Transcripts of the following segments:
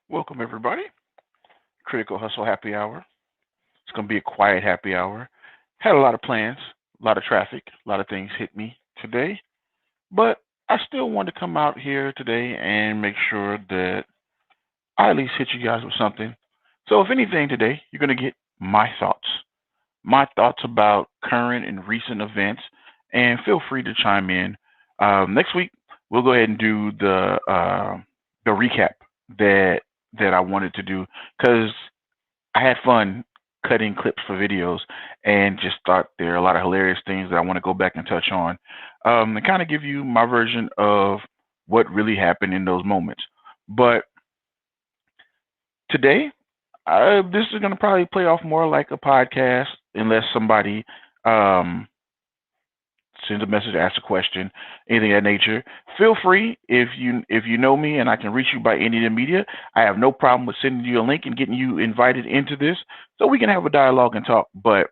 Welcome, everybody. Critical Hustle Happy Hour. It's going to be a quiet happy hour. Had a lot of plans, a lot of traffic, a lot of things hit me today, but I still want to come out here today and make sure that I at least hit you guys with something. So, if anything, today you're going to get my thoughts about current and recent events, and feel free to chime in. Next week, we'll go ahead and do the recap that I wanted to do because I had fun cutting clips for videos and just thought there are a lot of hilarious things that I want to go back and touch on and kind of give you my version of what really happened in those moments. But today, this is going to probably play off more like a podcast unless somebody um, sends a message, asks a question, anything of that nature. Feel free if you know me and I can reach you by any of the media. I have no problem with sending you a link and getting you invited into this so we can have a dialogue and talk. But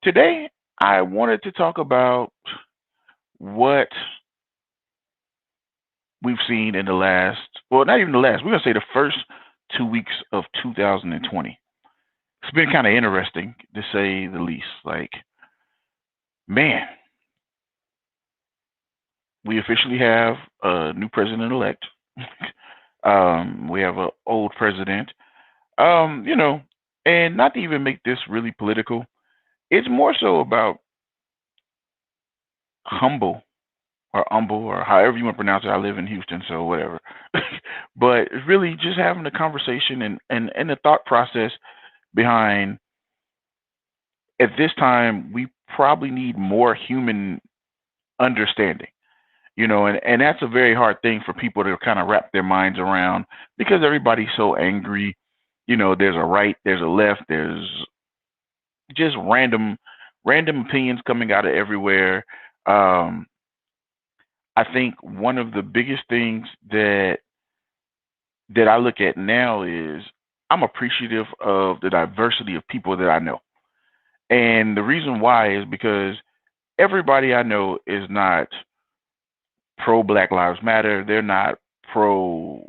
today I wanted to talk about what we've seen in the last, well, not even the last. We're gonna say the first 2 weeks of 2020. It's been kind of interesting to say the least. Like, man, we officially have a new president elect. We have an old president. You know, and not to even make this really political, it's more so about humble humble or however you want to pronounce it. I live in Houston, so whatever. But it's really just having a conversation and the thought process behind at this time we probably need more human understanding. And that's a very hard thing for people to kind of wrap their minds around because everybody's so angry. There's a right, there's a left, there's just random opinions coming out of everywhere. Um, I think one of the biggest things that I look at now is I'm appreciative of the diversity of people that I know. And the reason why is because everybody I know is not pro Black Lives Matter. They're not pro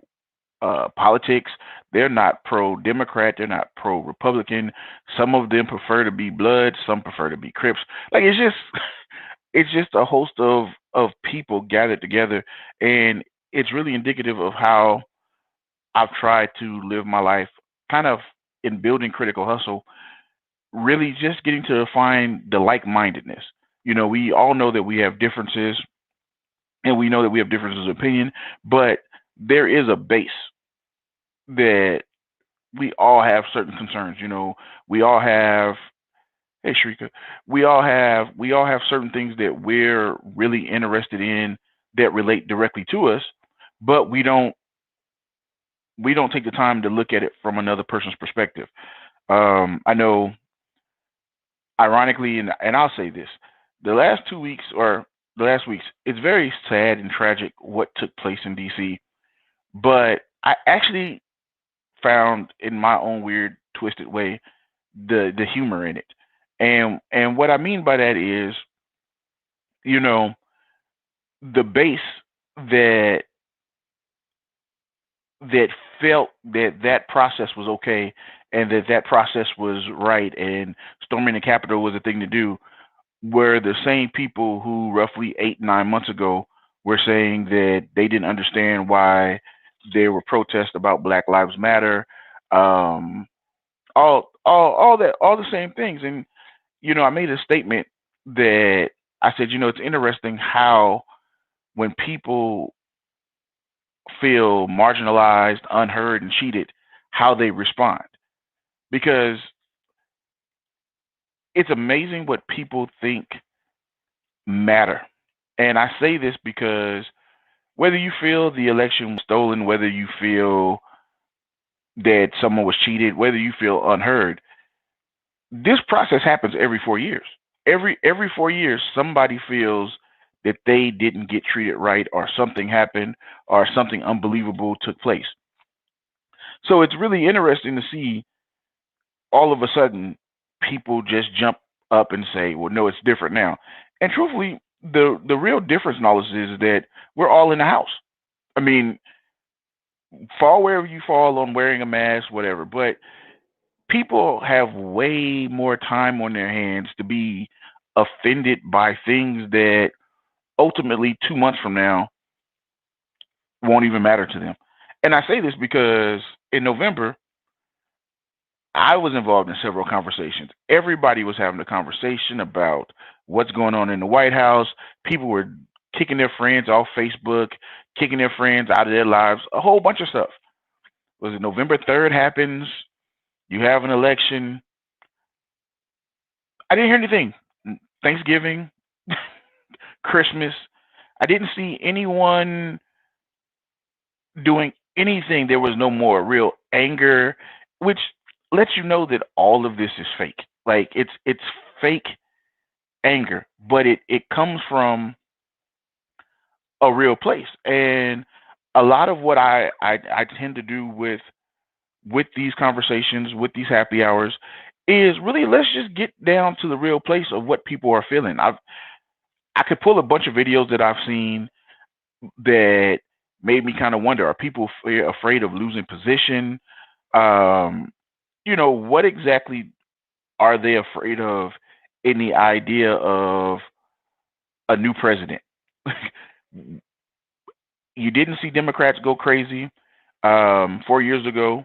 politics. They're not pro Democrat. They're not pro Republican. Some of them prefer to be Blood. Some prefer to be Crips. Like it's just a host of people gathered together, and it's really indicative of how I've tried to live my life, kind of in building critical hustle. Really, just getting to find the like-mindedness. We all know that we have differences, and we know that we have differences of opinion, but there is a base that we all have certain concerns. We all have. Hey, Shrika. We all have certain things that we're really interested in that relate directly to us, but we don't take the time to look at it from another person's perspective. I know, ironically, and I'll say this: the last 2 weeks or the last weeks, it's very sad and tragic what took place in D.C. But I actually found, in my own weird, twisted way, the humor in it. And what I mean by that is, you know, the base that that felt that that process was okay and that process was right and storming the Capitol was a thing to do were the same people who roughly 8, 9 months ago were saying that they didn't understand why there were protests about Black Lives Matter, um, all that, all the same things. And I made a statement that I said, it's interesting how when people feel marginalized, unheard, and cheated, how they respond. Because it's amazing what people think matter. And I say this because whether you feel the election was stolen, whether you feel that someone was cheated, whether you feel unheard, this process happens every 4 years. Every 4 years, somebody feels that they didn't get treated right, or something happened, or something unbelievable took place. So it's really interesting to see all of a sudden people just jump up and say, "Well, no, it's different now." And truthfully, the real difference in all this is that we're all in the house. I mean, fall wherever you fall on wearing a mask, whatever. But people have way more time on their hands to be offended by things that ultimately 2 months from now won't even matter to them. And I say this because in November, I was involved in several conversations. Everybody was having a conversation about what's going on in the White House. People were kicking their friends off Facebook, kicking their friends out of their lives, a whole bunch of stuff. Was it November 3rd happens? You have an election. I didn't hear anything. Thanksgiving, Christmas. I didn't see anyone doing anything. There was no more real anger, which lets you know that all of this is fake. Like it's fake anger, but it comes from a real place. And a lot of what I tend to do with these conversations, with these happy hours, is really let's just get down to the real place of what people are feeling. I could pull a bunch of videos that I've seen that made me kind of wonder: are people afraid of losing position? Um, what exactly are they afraid of in the idea of a new president? You didn't see Democrats go crazy 4 years ago,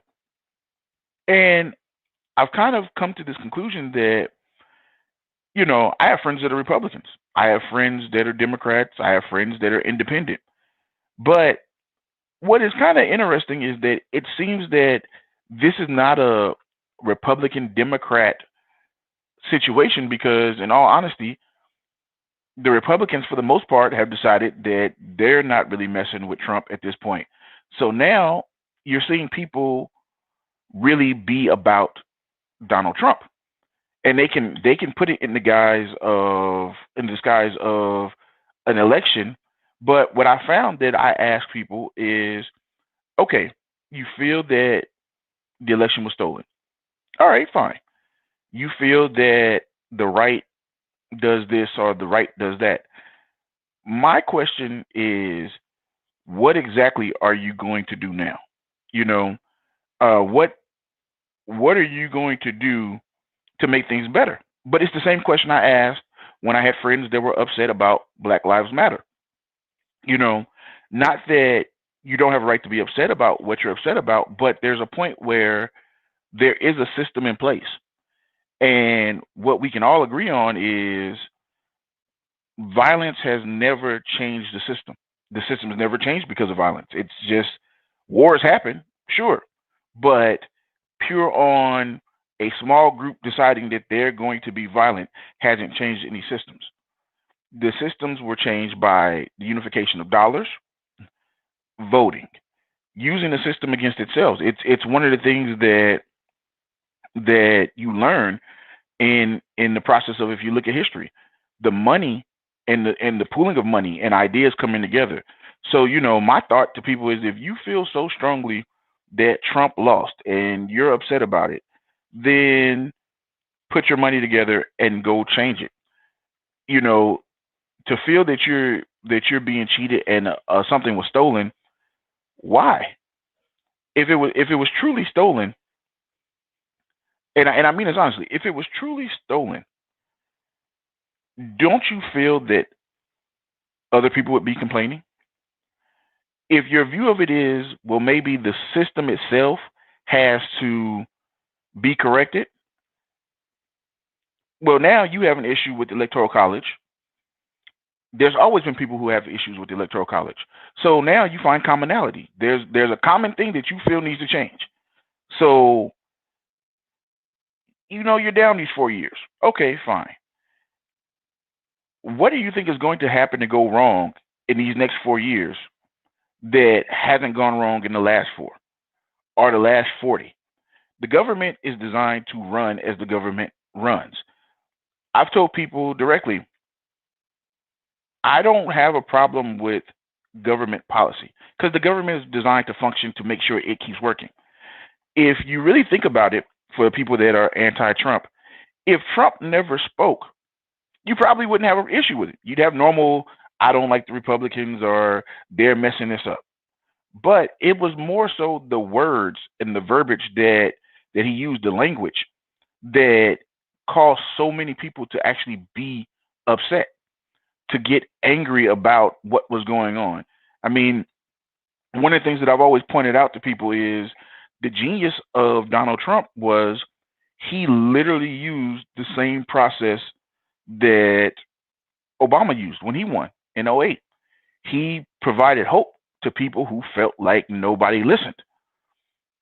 and I've kind of come to this conclusion that I have friends that are Republicans, I have friends that are Democrats, I have friends that are independent. But what is kind of interesting is that it seems that this is not a Republican Democrat situation because, in all honesty, the Republicans, for the most part, have decided that they're not really messing with Trump at this point. So now you're seeing people really be about Donald Trump, and they can put it in the disguise of an election. But what I found that I ask people is, okay, you feel that the election was stolen. All right, fine. You feel that the right does this or the right does that. My question is, what exactly are you going to do now? You know, what are you going to do to make things better? But it's the same question I asked when I had friends that were upset about Black Lives Matter. You know, not that you don't have a right to be upset about what you're upset about, but there's a point where there is a system in place. And what we can all agree on is violence has never changed the system. The system has never changed because of violence. It's just wars happen, sure, but pure on a small group deciding that they're going to be violent hasn't changed any systems. The systems were changed by the unification of dollars, voting, using the system against itself. It's one of the things that you learn in the process of, if you look at history, the money and the pooling of money and ideas coming together. So my thought to people is, if you feel so strongly that Trump lost and you're upset about it, then put your money together and go change it. you know to feel that you're being cheated and something was stolen. Why? If it was truly stolen, and I mean this honestly, if it was truly stolen, don't you feel that other people would be complaining? If your view of it is, well, maybe the system itself has to be corrected, well, now you have an issue with the Electoral College. There's always been people who have issues with the Electoral College. So now you find commonality. There's a common thing that you feel needs to change. So you're down these 4 years. Okay, fine. What do you think is going to happen to go wrong in these next 4 years that hasn't gone wrong in the last four or the last 40? The government is designed to run as the government runs. I've told people directly, I don't have a problem with government policy because the government is designed to function to make sure it keeps working. If you really think about it, for people that are anti-Trump, if Trump never spoke, you probably wouldn't have an issue with it. You'd have normal, I don't like the Republicans or they're messing this up. but it was more so the words and the verbiage that he used, the language that caused so many people to actually be upset, to get angry about what was going on. I mean, one of the things that I've always pointed out to people is the genius of Donald Trump was he literally used the same process that Obama used when he won in '08. He provided hope to people who felt like nobody listened.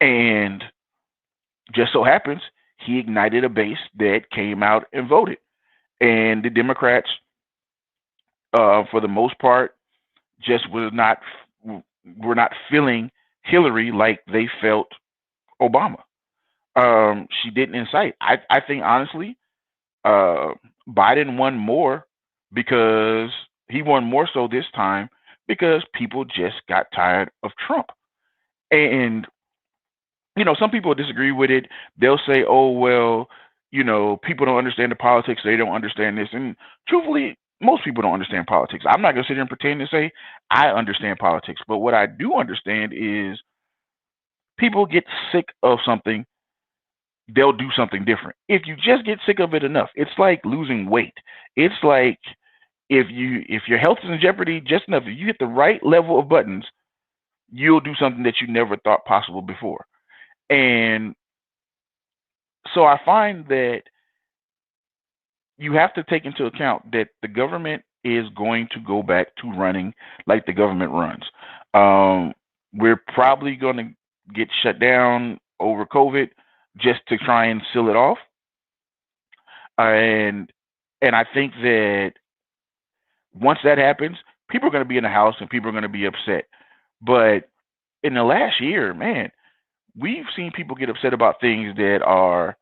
And just so happens he ignited a base that came out and voted. And the Democrats, for the most part, just were not feeling Hillary like they felt Obama. She didn't incite. I think honestly, uh, Biden won more because he won more so this time because people just got tired of Trump. And some people disagree with it. They'll say, "Oh well, people don't understand the politics. They don't understand this." And truthfully, most people don't understand politics. I'm not gonna sit here and pretend to say I understand politics, but what I do understand is people get sick of something, they'll do something different. If you just get sick of it enough, it's like losing weight. It's like if your health is in jeopardy just enough, if you hit the right level of buttons, you'll do something that you never thought possible before. And so I find that you have to take into account that the government is going to go back to running like the government runs. We're probably going to get shut down over COVID just to try and seal it off. And I think that once that happens, people are going to be in the house and people are going to be upset. But in the last year, man, we've seen people get upset about things that are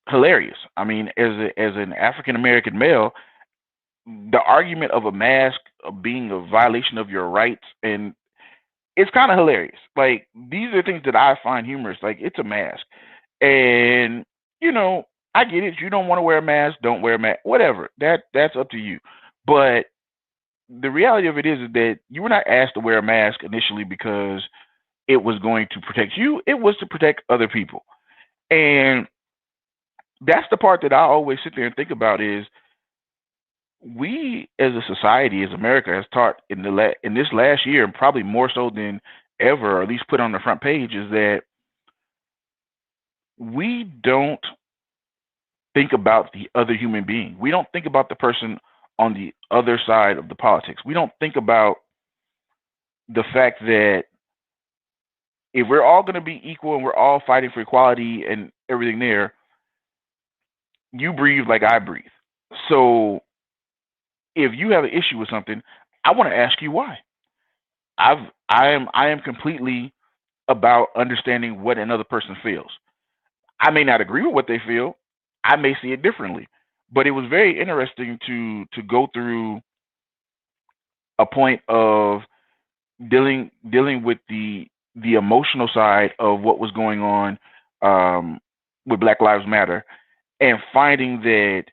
hilarious. I mean, as an African American male, the argument of a mask of being a violation of your rights, and it's kind of hilarious. Like these are things that I find humorous. Like it's a mask, and you know, I get it. You don't want to wear a mask, don't wear a mask. Whatever. That's up to you. But the reality of it is that you were not asked to wear a mask initially because it was going to protect you. It was to protect other people. And that's the part that I always sit there and think about is we as a society, as America, has taught in this last year, and probably more so than ever, or at least put on the front page, is that we don't think about the other human being. We don't think about the person on the other side of the politics. We don't think about the fact that if we're all going to be equal and we're all fighting for equality and everything there, you breathe like I breathe. So if you have an issue with something, I want to ask you why. I am completely about understanding what another person feels. I may not agree with what they feel. I may see it differently. But it was very interesting to go through a point of dealing with the emotional side of what was going on um, with Black Lives Matter, and finding that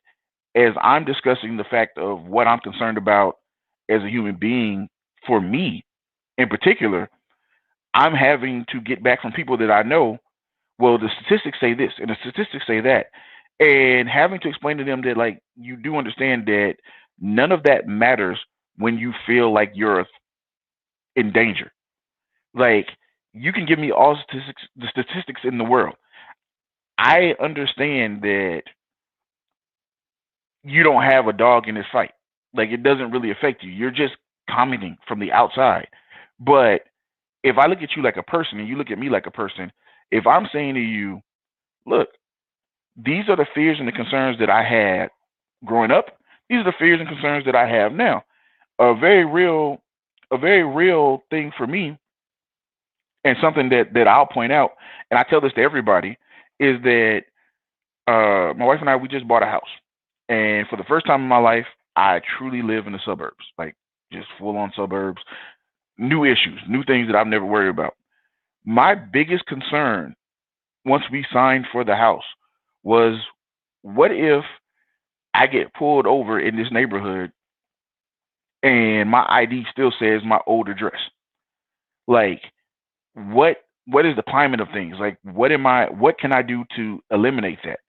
as I'm discussing the fact of what I'm concerned about as a human being, for me in particular, I'm having to get back from people that I know. Well, the statistics say this and the statistics say that, and having to explain to them that like you do understand that none of that matters when you feel like you're in danger. Like you can give me all statistics, the statistics in the world. I understand that you don't have a dog in this fight. Like it doesn't really affect you. You're just commenting from the outside. But if I look at you like a person and you look at me like a person, if I'm saying to you, look, these are the fears and the concerns that I had growing up. These are the fears and concerns that I have now. A very real, a very real thing for me, and something that I'll point out, and I tell this to everybody, is that my wife and I we just bought a house, and for the first time in my life, I truly live in the suburbs, like just full on suburbs. New issues, new things that I've never worried about. My biggest concern once we signed for the house was, what if I get pulled over in this neighborhood and my ID still says my old address? Like, what is the climate of things? Like, what can I do to eliminate that?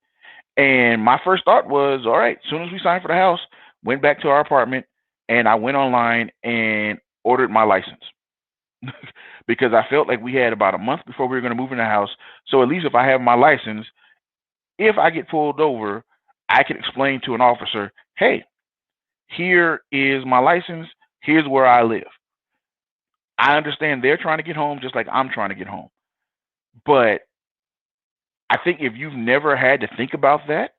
And my first thought was, all right, as soon as we signed for the house, went back to our apartment and I went online and ordered my license. Because I felt like we had about a month before we were going to move in the house. So at least if I have my license, if I get pulled over, I can explain to an officer, hey, here is my license. Here's where I live. I understand they're trying to get home just like I'm trying to get home. But I think if you've never had to think about that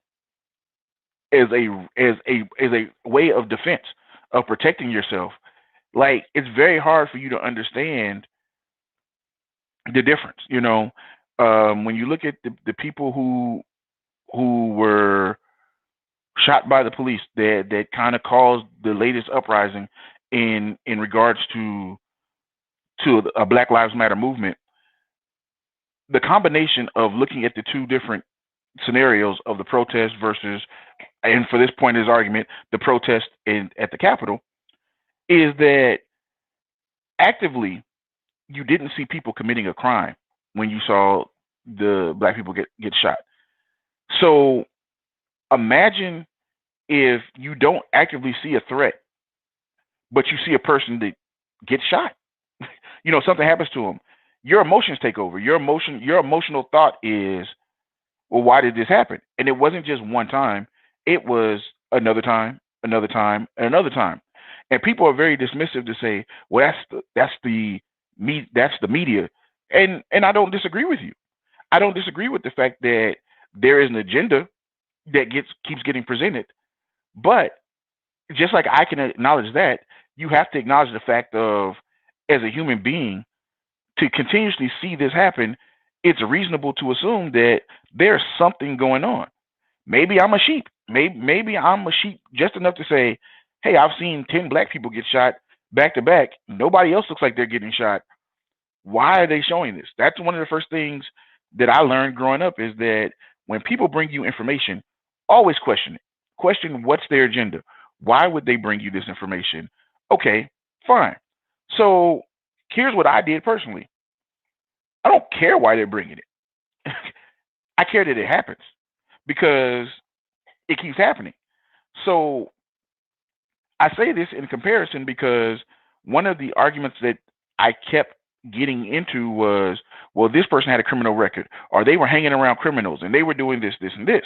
as a way of defense, of protecting yourself, like it's very hard for you to understand the difference. When you look at the people who were shot by the police that kind of caused the latest uprising in regards to a Black Lives Matter movement, the combination of looking at the two different scenarios of the protest versus, and for this point of this argument, the protest at the Capitol, is that actively you didn't see people committing a crime when you saw the Black people get shot. So imagine if you don't actively see a threat, but you see a person that gets shot. Something happens to them. Your emotions take over. Your emotional thought is, well, why did this happen? And it wasn't just one time. It was another time, another time, and another time. And people are very dismissive to say, well, that's the media. And I don't disagree with you. I don't disagree with the fact that there is an agenda that keeps getting presented. But just like I can acknowledge that, you have to acknowledge the fact of, as a human being, to continuously see this happen, it's reasonable to assume that there's something going on. Maybe I'm a sheep. Maybe I'm a sheep just enough to say, hey, I've seen 10 Black people get shot back to back. Nobody else looks like they're getting shot. Why are they showing this? That's one of the first things that I learned growing up, is that when people bring you information, always question it. Question what's their agenda. Why would they bring you this information? Okay, fine. So here's what I did personally. I don't care why they're bringing it. I care that it happens because it keeps happening. So I say this in comparison because one of the arguments that I kept getting into was, well, this person had a criminal record, or they were hanging around criminals and they were doing this, this, and this.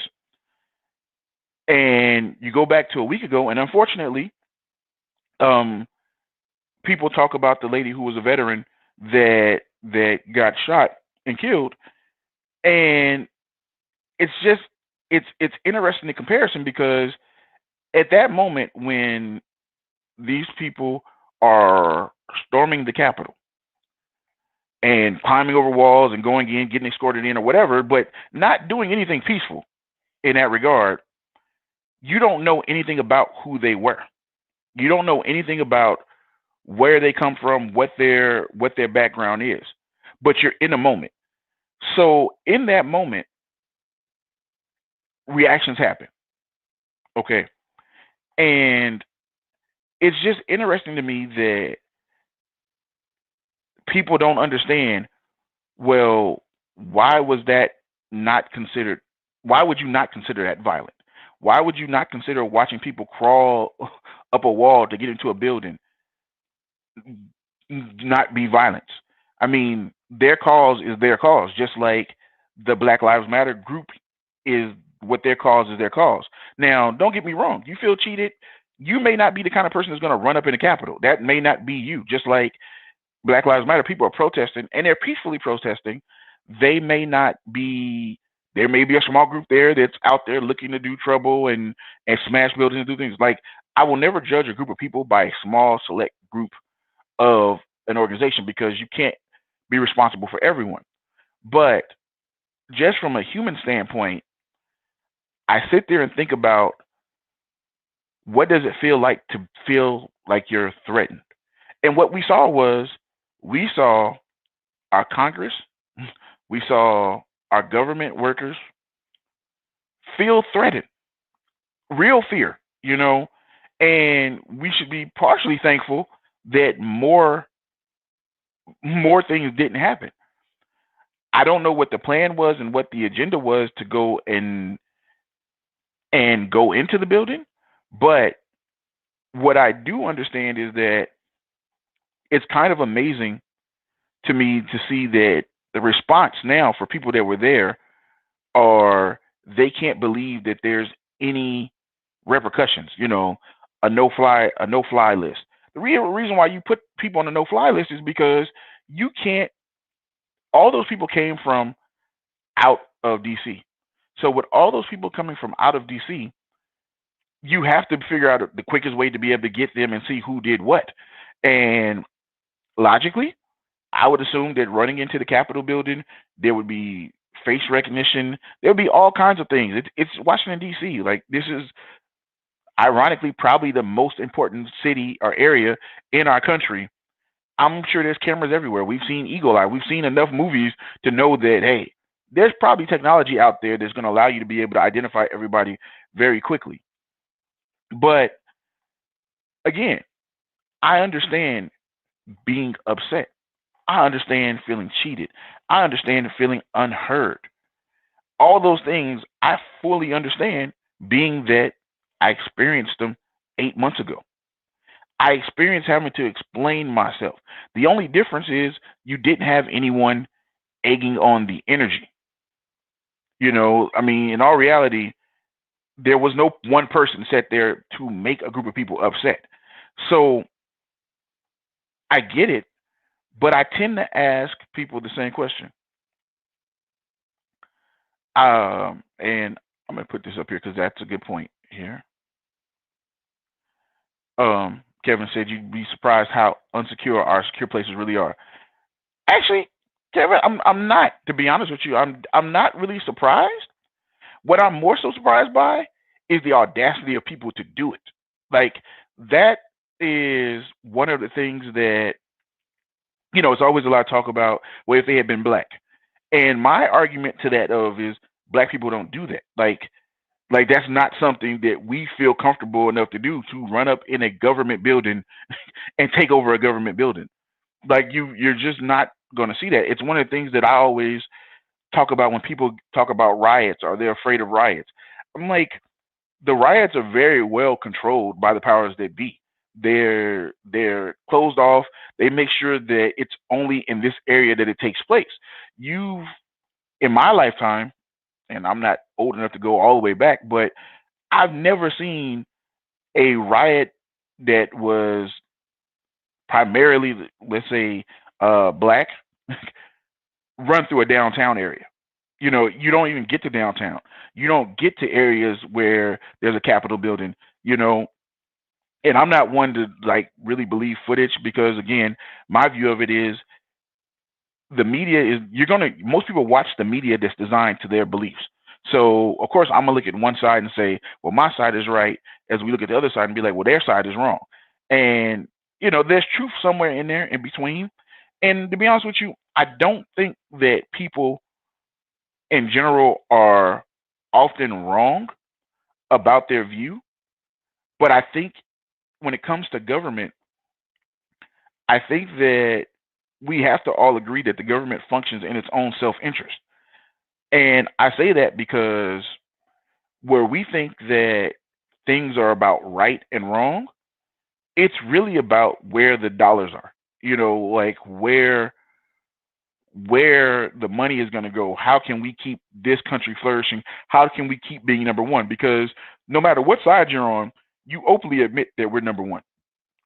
And you go back to a week ago, and unfortunately, people talk about the lady who was a veteran that got shot and killed, and it's interesting in comparison because at that moment when these people are storming the Capitol and climbing over walls and going in, getting escorted in or whatever, but not doing anything peaceful in that regard, you don't know anything about who they were. You don't know anything about where they come from, what their background is, but you're in a moment. So in that moment, reactions happen. Okay. And it's just interesting to me that people don't understand, well, why was that not considered? Why would you not consider that violent? Why would you not consider watching people crawl up a wall to get into a building not be violence? I mean, their cause is their cause, just like the Black Lives Matter group is what their cause is their cause. Now, don't get me wrong. You feel cheated, you may not be the kind of person that's going to run up in the Capitol. That may not be you. Just like Black Lives Matter, people are protesting, and they're peacefully protesting. They may not be. There may be a small group there that's out there looking to do trouble and smash buildings and do things. Like, I will never judge a group of people by a small select group of an organization because you can't be responsible for everyone. But just from a human standpoint, I sit there and think about, what does it feel like to feel like you're threatened? And what we saw our Congress, we saw our government workers feel threatened, real fear, and we should be partially thankful that more more things didn't happen. I don't know what the plan was and what the agenda was to go and go into the building, but what I do understand is that it's kind of amazing to me to see that the response now for people that were there are they can't believe that there's any repercussions. A no fly list. The real reason why you put people on a no fly list is because you can't. All those people came from out of DC. So with all those people coming from out of DC, you have to figure out the quickest way to be able to get them and see who did what. And logically, I would assume that running into the Capitol building, there would be face recognition. There would be all kinds of things. It's Washington D.C. Like this is ironically probably the most important city or area in our country. I'm sure there's cameras everywhere. We've seen Eagle Eye. We've seen enough movies to know that hey, there's probably technology out there that's going to allow you to be able to identify everybody very quickly. But again, I understand being upset. I understand feeling cheated. I understand feeling unheard. All those things I fully understand, being that I experienced them 8 months ago. I experienced having to explain myself. The only difference is you didn't have anyone egging on the energy. I mean, in all reality, there was no one person sat there to make a group of people upset. So I get it, but I tend to ask people the same question. And I'm gonna put this up here because that's a good point here. Kevin said you'd be surprised how unsecure our secure places really are. Actually, Kevin, I'm not. To be honest with you, I'm not really surprised. What I'm more so surprised by is the audacity of people to do it. Like that is one of the things that it's always a lot of talk about. Well, if they had been black, and my argument to that of is black people don't do that. Like that's not something that we feel comfortable enough to do, to run up in a government building and take over a government building. Like you're just not going to see that. It's one of the things that I always talk about when people talk about riots or they're afraid of riots. I'm like, the riots are very well controlled by the powers that be. They're closed off. They make sure that it's only in this area that it takes place. You've In my lifetime, and I'm not old enough to go all the way back, but I've never seen a riot that was primarily, let's say, black run through a downtown area. You don't even get to downtown. You don't get to areas where there's a Capitol building. And I'm not one to like really believe footage because again, my view of it is the media is most people watch the media that's designed to their beliefs. So of course I'm gonna look at one side and say, well, my side is right, as we look at the other side and be like, well, their side is wrong. And there's truth somewhere in there in between. And to be honest with you, I don't think that people in general are often wrong about their view. But I think when it comes to government, I think that we have to all agree that the government functions in its own self-interest. And I say that because where we think that things are about right and wrong, it's really about where the dollars are. Like where the money is going to go. How can we keep this country flourishing? How can we keep being number one? Because no matter what side you're on, you openly admit that we're number one.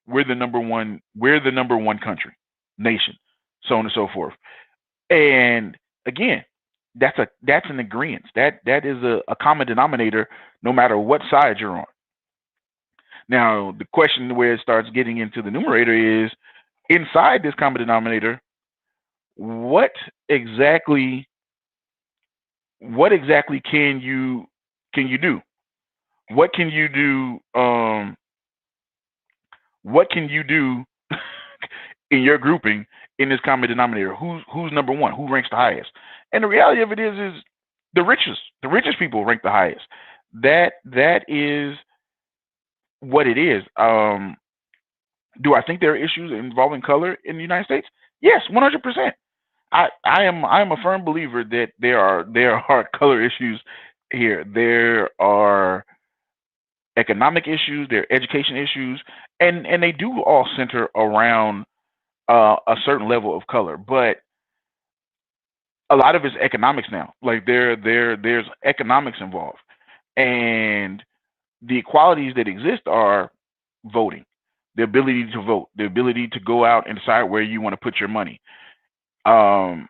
We're the number one. We're the number one country, nation, so on and so forth. And again, that's an agreement. That is a common denominator, no matter what side you're on. Now, the question where it starts getting into the numerator is inside this common denominator. What exactly can you do? What can you do? What can you do in your grouping in this common denominator? Who's number one? Who ranks the highest? And the reality of it is the richest. The richest people rank the highest. That is what it is. Do I think there are issues involving color in the United States? Yes, 100%. I am a firm believer that there are color issues here. There are economic issues, there are education issues, and they do all center around a certain level of color. But a lot of it's economics now. Like there's economics involved, and the equalities that exist are voting, the ability to vote, the ability to go out and decide where you want to put your money. Um,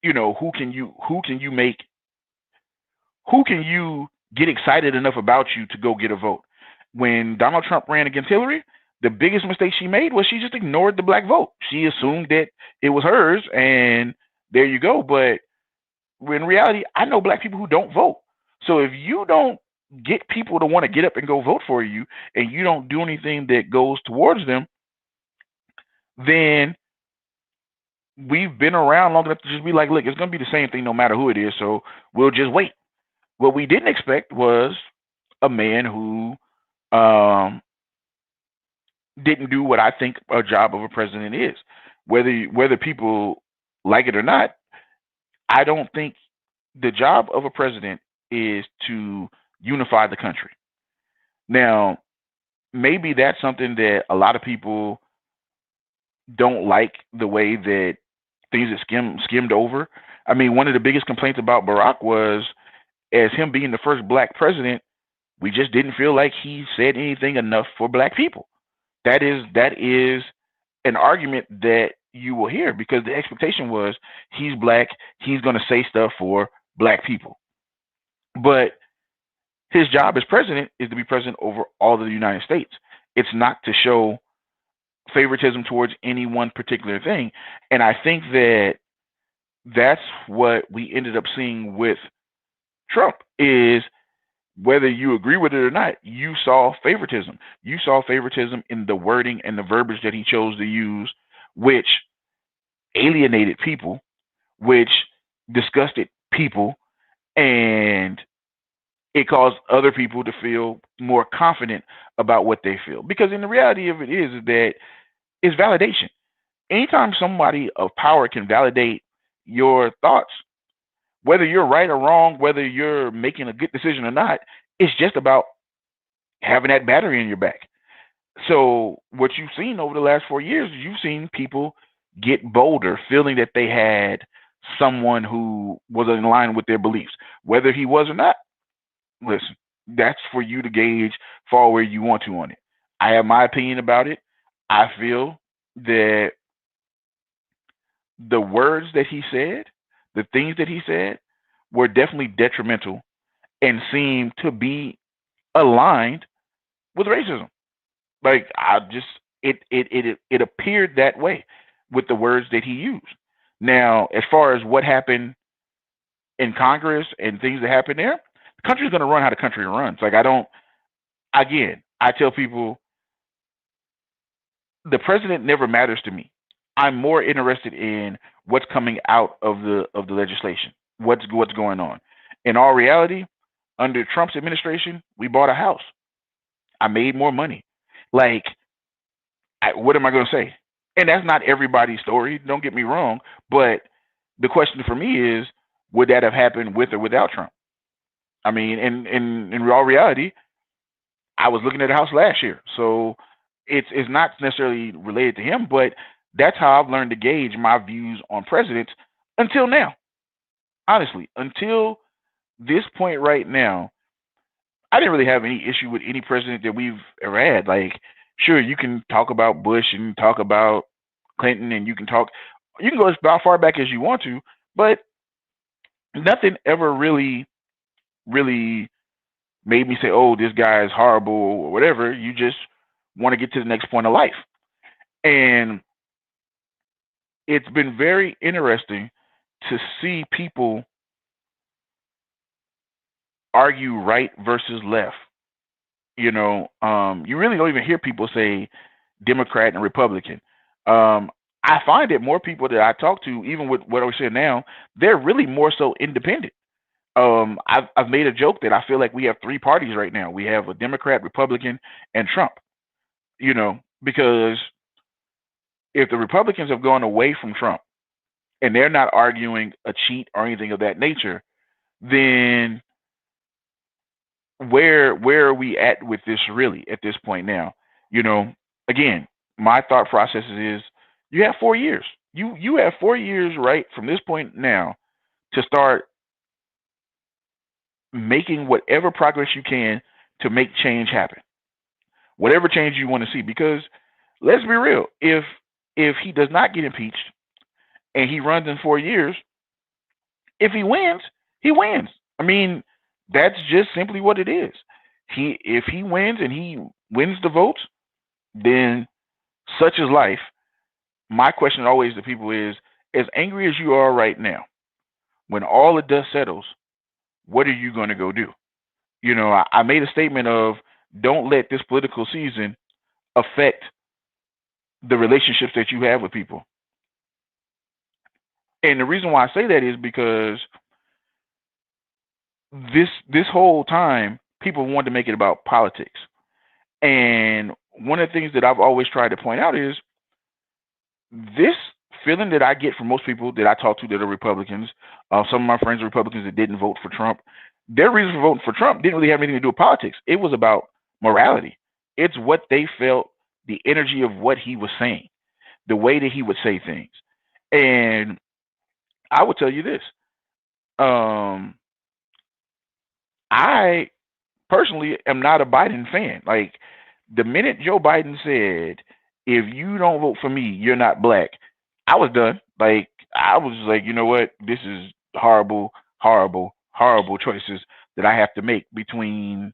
who can you get excited enough about you to go get a vote? When Donald Trump ran against Hillary, the biggest mistake she made was she just ignored the black vote. She assumed that it was hers, and there you go. But in reality, I know black people who don't vote. So if you don't get people to want to get up and go vote for you, and you don't do anything that goes towards them, then we've been around long enough to just be like, look, it's going to be the same thing no matter who it is. So we'll just wait. What we didn't expect was a man who um, didn't do what I think a job of a president is. Whether people like it or not, I don't think the job of a president is to unify the country. Now, maybe that's something that a lot of people don't like the way that things are skimmed over. I mean, one of the biggest complaints about Barack was, as him being the first black president, we just didn't feel like he said anything enough for black people. That is an argument that you will hear because the expectation was he's black, he's going to say stuff for black people. But his job as president is to be president over all of the United States. It's not to show favoritism towards any one particular thing. And I think that that's what we ended up seeing with Trump is whether you agree with it or not, you saw favoritism. You saw favoritism in the wording and the verbiage that he chose to use, which alienated people, which disgusted people, and it caused other people to feel more confident about what they feel. Because in the reality of it is that it's validation. Anytime somebody of power can validate your thoughts, whether you're right or wrong, whether you're making a good decision or not, it's just about having that battery in your back. So what you've seen over the last 4 years, you've seen people get bolder, feeling that they had someone who was in line with their beliefs. Whether he was or not, listen, that's for you to gauge far where you want to on it. I have my opinion about it. I feel that the words that he said, the things that he said, were definitely detrimental and seemed to be aligned with racism. Like I just it appeared that way with the words that he used. Now, as far as what happened in Congress and things that happen there, the country's going to run how the country runs. Like I don't. Again, I tell people the president never matters to me. I'm more interested in what's coming out of the legislation. What's going on. In all reality, under Trump's administration, we bought a house. I made more money. Like, what am I going to say? And that's not everybody's story. Don't get me wrong. But the question for me is, would that have happened with or without Trump? I mean, in all reality, I was looking at a house last year, so it's not necessarily related to him, but that's how I've learned to gauge my views on presidents until now. Honestly, until this point right now, I didn't really have any issue with any president that we've ever had. Like, sure, you can talk about Bush and talk about Clinton, and you can go as far back as you want to, but nothing ever really made me say, "Oh, this guy is horrible" or whatever. You just want to get to the next point of life, and it's been very interesting to see people argue right versus left. You really don't even hear people say Democrat and Republican. I find that more people that I talk to, even with what I was saying now, they're really more so independent. I've made a joke that I feel like we have three parties right now. We have a Democrat, Republican, and Trump. Because if the Republicans have gone away from Trump and they're not arguing a cheat or anything of that nature, then where are we at with this really at this point now? You know, again, my thought process is you have 4 years. You have 4 years right from this point now to start making whatever progress you can to make change happen. Whatever change you want to see. Because let's be real, if he does not get impeached and he runs in 4 years, if he wins, he wins. I mean, that's just simply what it is. If he wins and he wins the votes, then such is life. My question always to people is, as angry as you are right now, when all the dust settles, what are you going to go do? You know, I made a statement of don't let this political season affect the relationships that you have with people. And the reason why I say that is because this whole time people wanted to make it about politics. And one of the things that I've always tried to point out is this feeling that I get from most people that I talk to that are Republicans, some of my friends are Republicans that didn't vote for Trump. Their reason for voting for Trump didn't really have anything to do with politics. It was about morality. It's what they felt, the energy of what he was saying, the way that he would say things. And I would tell you this. I personally am not a Biden fan. Like the minute Joe Biden said, if you don't vote for me, you're not black, I was done. Like I was like, you know what? This is horrible, horrible, horrible choices that I have to make between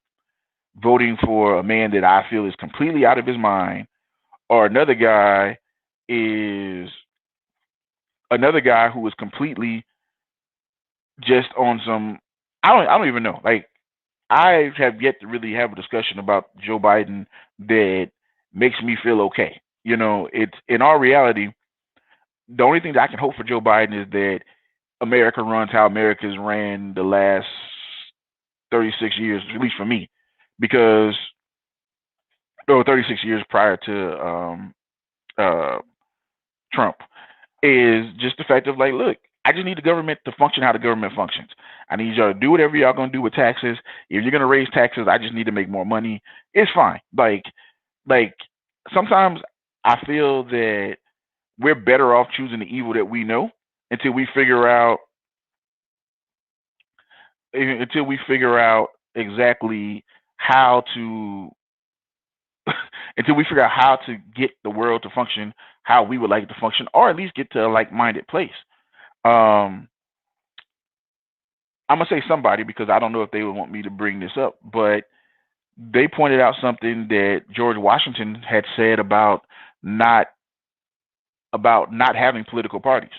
voting for a man that I feel is completely out of his mind or another guy who is completely just on some I don't even know. Like I have yet to really have a discussion about Joe Biden that makes me feel okay. You know, it's in our reality, the only thing that I can hope for Joe Biden is that America runs how America's ran the last 36 years, at least for me, because 36 years prior to uh, Trump, is just the fact of like, look, I just need the government to function how the government functions. I need y'all to do whatever y'all gonna do with taxes. If you're gonna raise taxes, I just need to make more money. It's fine. Like sometimes I feel that we're better off choosing the evil that we know until we figure out exactly how to until we figure out how to get the world to function how we would like it to function, or at least get to a like-minded place. Um, I'm gonna say somebody because I don't know if they would want me to bring this up, but they pointed out something that George Washington had said not about not having political parties,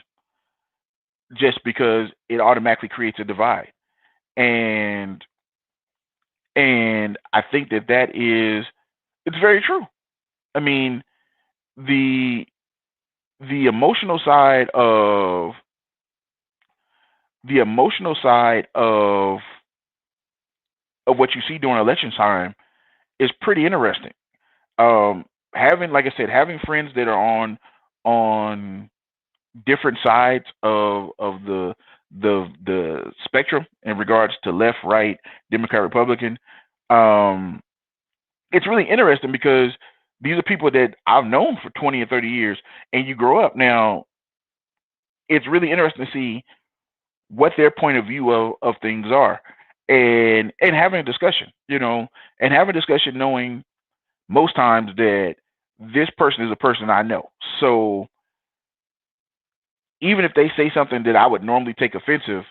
just because it automatically creates a divide. And I think that is it's very true. I mean, the the emotional side of the emotional side of what you see during election time is pretty interesting. Having, like I said, having friends that are on different sides of the spectrum in regards to left, right, Democrat, Republican. Um, it's really interesting because these are people that I've known for 20 or 30 years, and you grow up now. It's really interesting to see what their point of view of things are, and having a discussion, and having a discussion knowing most times that this person is a person I know. So even if they say something that I would normally take offensive,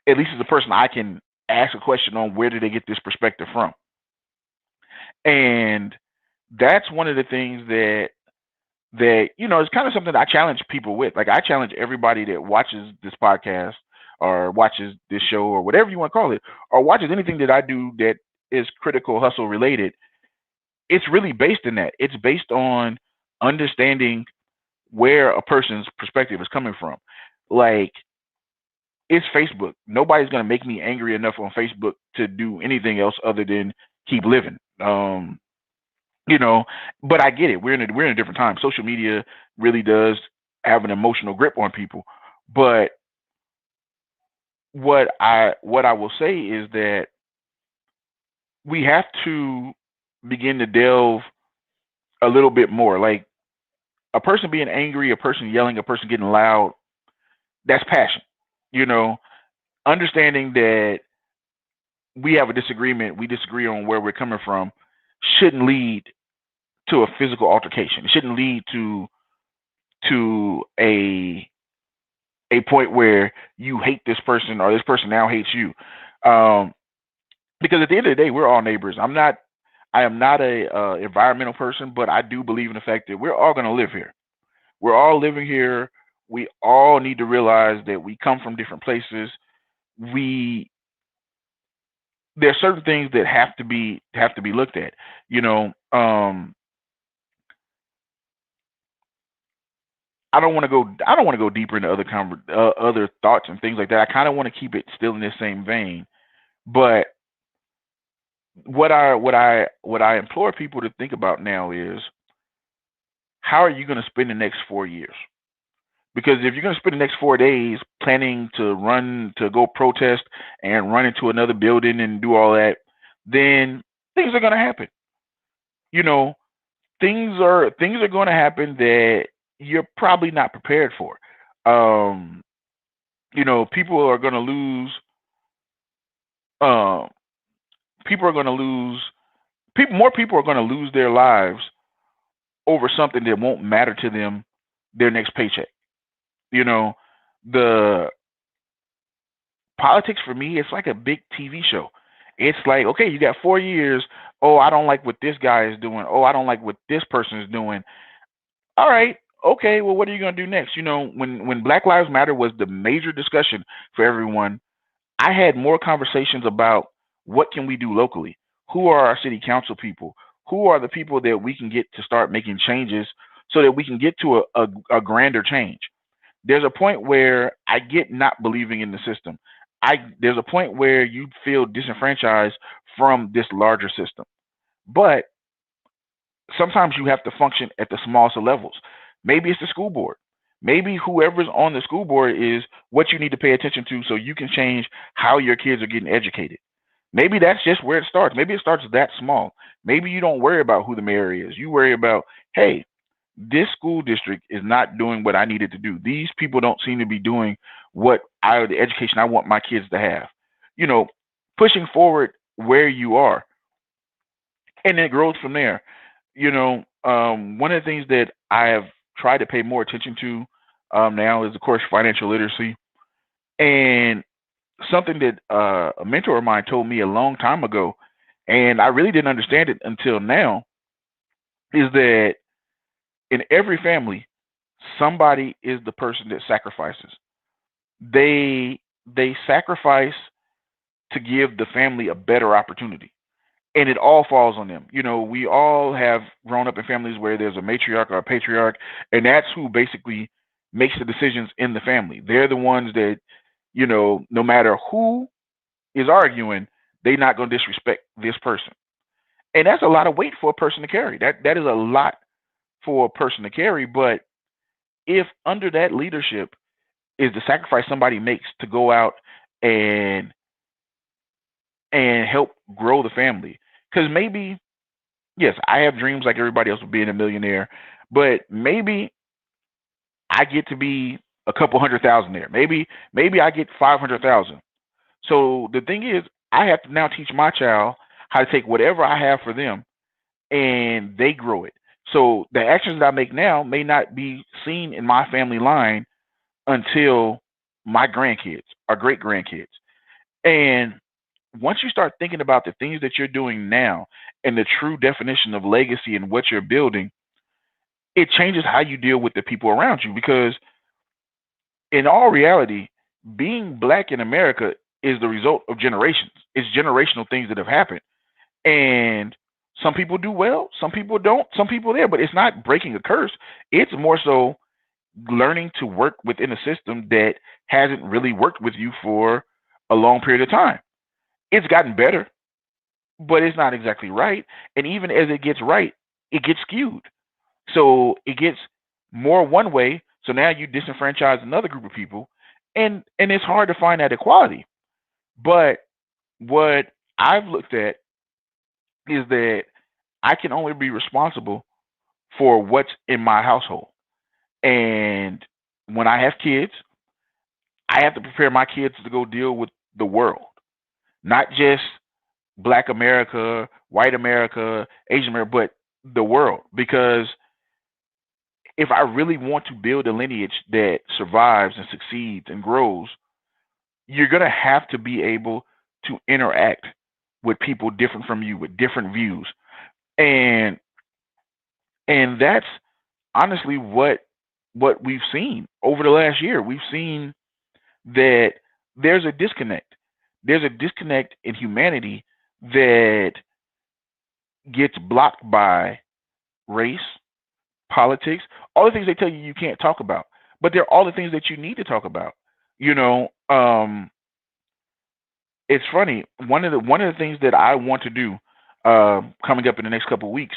at least it's a person I can ask a question on where did they get this perspective from. And that's one of the things that it's kind of something that I challenge people with. Like I challenge everybody that watches this podcast or watches this show or whatever you want to call it, or watches anything that I do that is critical hustle related. It's really based in that. It's based on understanding where a person's perspective is coming from. Like it's Facebook. Nobody's gonna make me angry enough on Facebook to do anything else other than keep living. you know. But I get it. We're in a different time. Social media really does have an emotional grip on people. But what I will say is that we have to begin to delve a little bit more. Like a person being angry, a person yelling, a person getting loud, that's passion. You know, understanding that we have a disagreement, we disagree on where we're coming from, shouldn't lead to a physical altercation. It shouldn't lead to a point where you hate this person or this person now hates you. Um, because at the end of the day, we're all neighbors. I am not a environmental person, but I do believe in the fact that we're all going to live here. We're all living here. We all need to realize that we come from different places. We There are certain things that have to be looked at. You know, I don't want to go deeper into other thoughts and things like that. I kind of want to keep it still in this same vein. But what I implore people to think about now is, how are you going to spend the next 4 years? Because if you're going to spend the next 4 days planning to go protest and run into another building and do all that, then things are going to happen. You know, things are going to happen that you're probably not prepared for. Um, People are going to lose. Um, People are going to lose. People More people are going to lose their lives over something that won't matter to them their next paycheck. You know, the politics for me, it's like a big TV show. It's like, okay, you got 4 years. Oh, I don't like what this guy is doing. Oh, I don't like what this person is doing. All right, okay, well, what are you going to do next? When Black Lives Matter was the major discussion for everyone, I had more conversations about what can we do locally? Who are our city council people? Who are the people that we can get to start making changes so that we can get to a grander change? There's a point where I get not believing in the system. There's a point where you feel disenfranchised from this larger system. But sometimes you have to function at the smallest of levels. Maybe it's the school board. Maybe whoever's on the school board is what you need to pay attention to so you can change how your kids are getting educated. Maybe that's just where it starts. Maybe it starts that small. Maybe you don't worry about who the mayor is. You worry about, hey, this school district is not doing what I needed to do. These people don't seem to be doing the education I want my kids to have. You know, pushing forward where you are, and it grows from there. One of the things that I have tried to pay more attention to now is, of course, financial literacy. And something that a mentor of mine told me a long time ago, and I really didn't understand it until now, is that in every family, somebody is the person that sacrifices. They sacrifice to give the family a better opportunity, and it all falls on them. We all have grown up in families where there's a matriarch or a patriarch, and that's who basically makes the decisions in the family. They're the ones that, no matter who is arguing, they're not going to disrespect this person. And that's a lot of weight for a person to carry. That is a lot for a person to carry. But if under that leadership is the sacrifice somebody makes to go out and help grow the family, because maybe, yes, I have dreams like everybody else of being a millionaire, but maybe I get to be a couple 100,000 there. Maybe I get 500,000. So the thing is, I have to now teach my child how to take whatever I have for them and they grow it. So the actions that I make now may not be seen in my family line until my grandkids or great grandkids. And once you start thinking about the things that you're doing now and the true definition of legacy and what you're building, it changes how you deal with the people around you. Because in all reality, being black in America is the result of generations. It's generational things that have happened. And some people do well, some people don't, some people there, but it's not breaking a curse. It's more so learning to work within a system that hasn't really worked with you for a long period of time. It's gotten better, but it's not exactly right. And even as it gets right, it gets skewed. So it gets more one way. So now you disenfranchise another group of people, and it's hard to find that equality. But what I've looked at is that I can only be responsible for what's in my household. And when I have kids, I have to prepare my kids to go deal with the world, not just Black America, white America, Asian America, but the world. Because if I really want to build a lineage that survives and succeeds and grows, you're going to have to be able to interact with people different from you with different views. And that's honestly what we've seen over the last year. We've seen that there's a disconnect. There's a disconnect in humanity that gets blocked by race, politics, all the things they tell you you can't talk about. But they're all the things that you need to talk about. You know, it's funny. One of the things that I want to do coming up in the next couple of weeks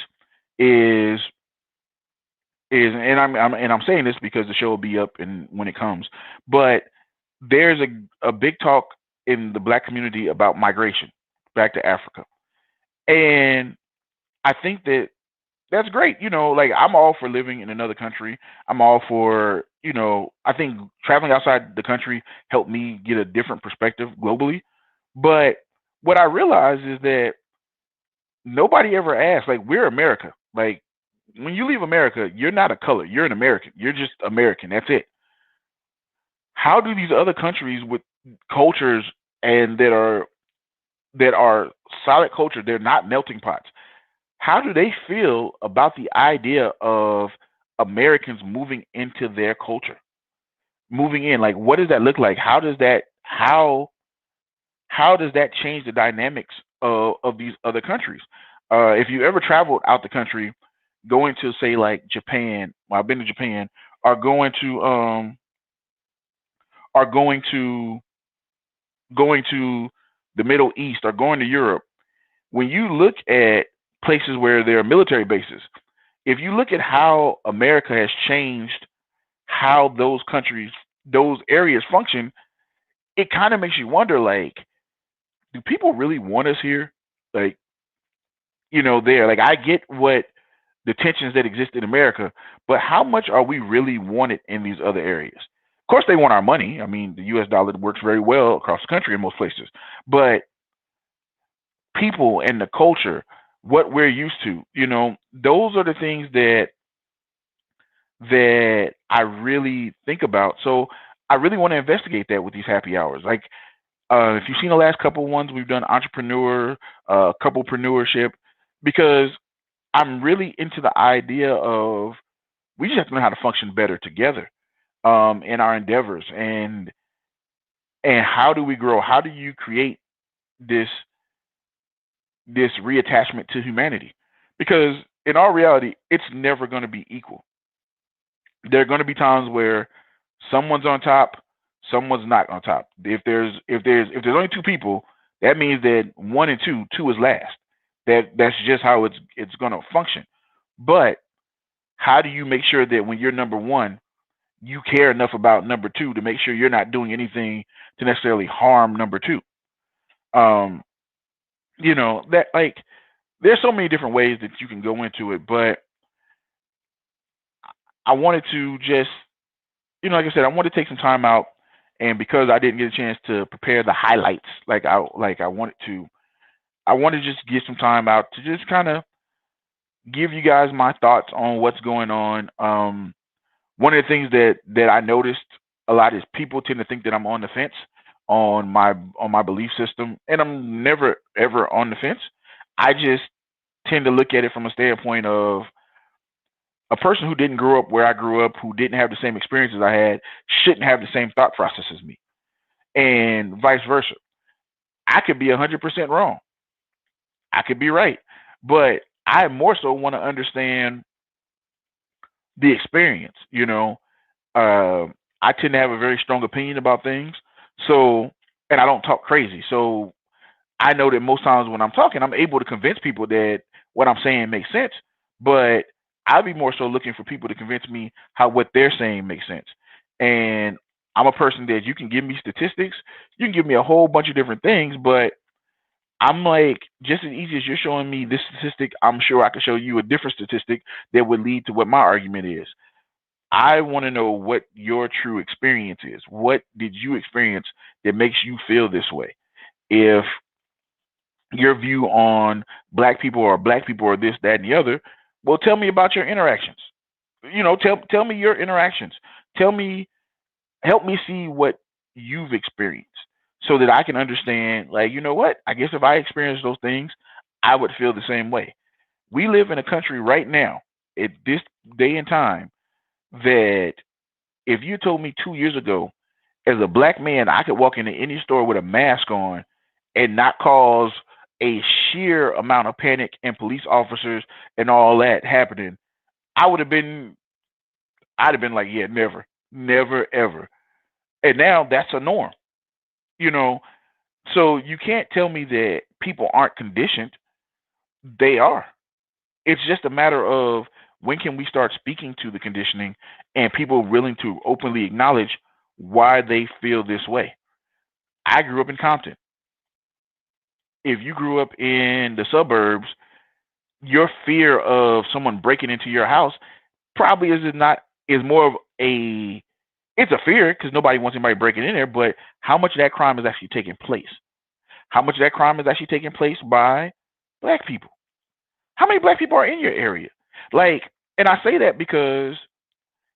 is I'm saying this because the show will be up and when it comes. But there's a big talk in the Black community about migration back to Africa, and I think that that's great. Like I'm all for living in another country. I'm all for I think traveling outside the country helped me get a different perspective globally. But what I realize is that nobody ever asked. Like we're America. Like when you leave America, you're not a color. You're an American. You're just American. That's it. How do these other countries with cultures and that are solid culture, they're not melting pots. How do they feel about the idea of Americans moving into their culture? Moving in, like what does that look like? How does that change the dynamics of these other countries? If you ever traveled out the country, going to say like Japan, well, I've been to Japan, are going to are going to the Middle East, or going to Europe. When you look at places where there are military bases, if you look at how America has changed how those countries, those areas function, it kind of makes you wonder, like, do people really want us here? Like, there. Like, I get what the tensions that exist in America, but how much are we really wanted in these other areas? Of course, they want our money. I mean, the U.S. dollar works very well across the country in most places, but people and the culture, what we're used to, those are the things that I really think about. So I really want to investigate that with these happy hours. Like, if you've seen the last couple ones, we've done entrepreneur, couplepreneurship, because I'm really into the idea of we just have to learn how to function better together in our endeavors, and how do we grow? How do you create this reattachment to humanity? Because in our reality, it's never going to be equal. There are going to be times where someone's on top, someone's not on top. If there's only two people, that means that one and two is last. That's just how it's going to function. But how do you make sure that when you're number one, you care enough about number two to make sure you're not doing anything to necessarily harm number two? Um, that, like, there's so many different ways that you can go into it, but I wanted to just, like I said, I wanted to take some time out, and because I didn't get a chance to prepare the highlights like I wanted to, I wanted to just get some time out to just kind of give you guys my thoughts on what's going on. One of the things that I noticed a lot is people tend to think that I'm on the fence on my belief system, and I'm never ever on the fence. I just tend to look at it from a standpoint of a person who didn't grow up where I grew up, who didn't have the same experiences I had, shouldn't have the same thought process as me, and vice versa. I could be 100% wrong. I could be right, but I more so want to understand the experience. Uh, I tend to have a very strong opinion about things, so, and I don't talk crazy. So I know that most times when I'm talking, I'm able to convince people that what I'm saying makes sense. but I'd be more so looking for people to convince me how what they're saying makes sense. And I'm a person that you can give me statistics, you can give me a whole bunch of different things, but I'm like, just as easy as you're showing me this statistic, I'm sure I could show you a different statistic that would lead to what my argument is. I want to know what your true experience is. What did you experience that makes you feel this way? If your view on black people or this, that, and the other, well, tell me about your interactions. Tell me your interactions. Tell me, help me see what you've experienced so that I can understand, like, you know what? I guess if I experienced those things, I would feel the same way. We live in a country right now, at this day and time, that if you told me 2 years ago, as a black man, I could walk into any store with a mask on and not cause a sheer amount of panic and police officers and all that happening, I would have been, I'd have been like, yeah, never, never, ever. And now that's a norm, you know. So you can't tell me that people aren't conditioned. They are. It's just a matter of when can we start speaking to the conditioning and people willing to openly acknowledge why they feel this way. I grew up in Compton. If you grew up in the suburbs, your fear of someone breaking into your house probably is more of a, it's a fear because nobody wants anybody breaking in there, but how much of that crime is actually taking place? How much of that crime is actually taking place by black people? How many black people are in your area? Like, and I say that because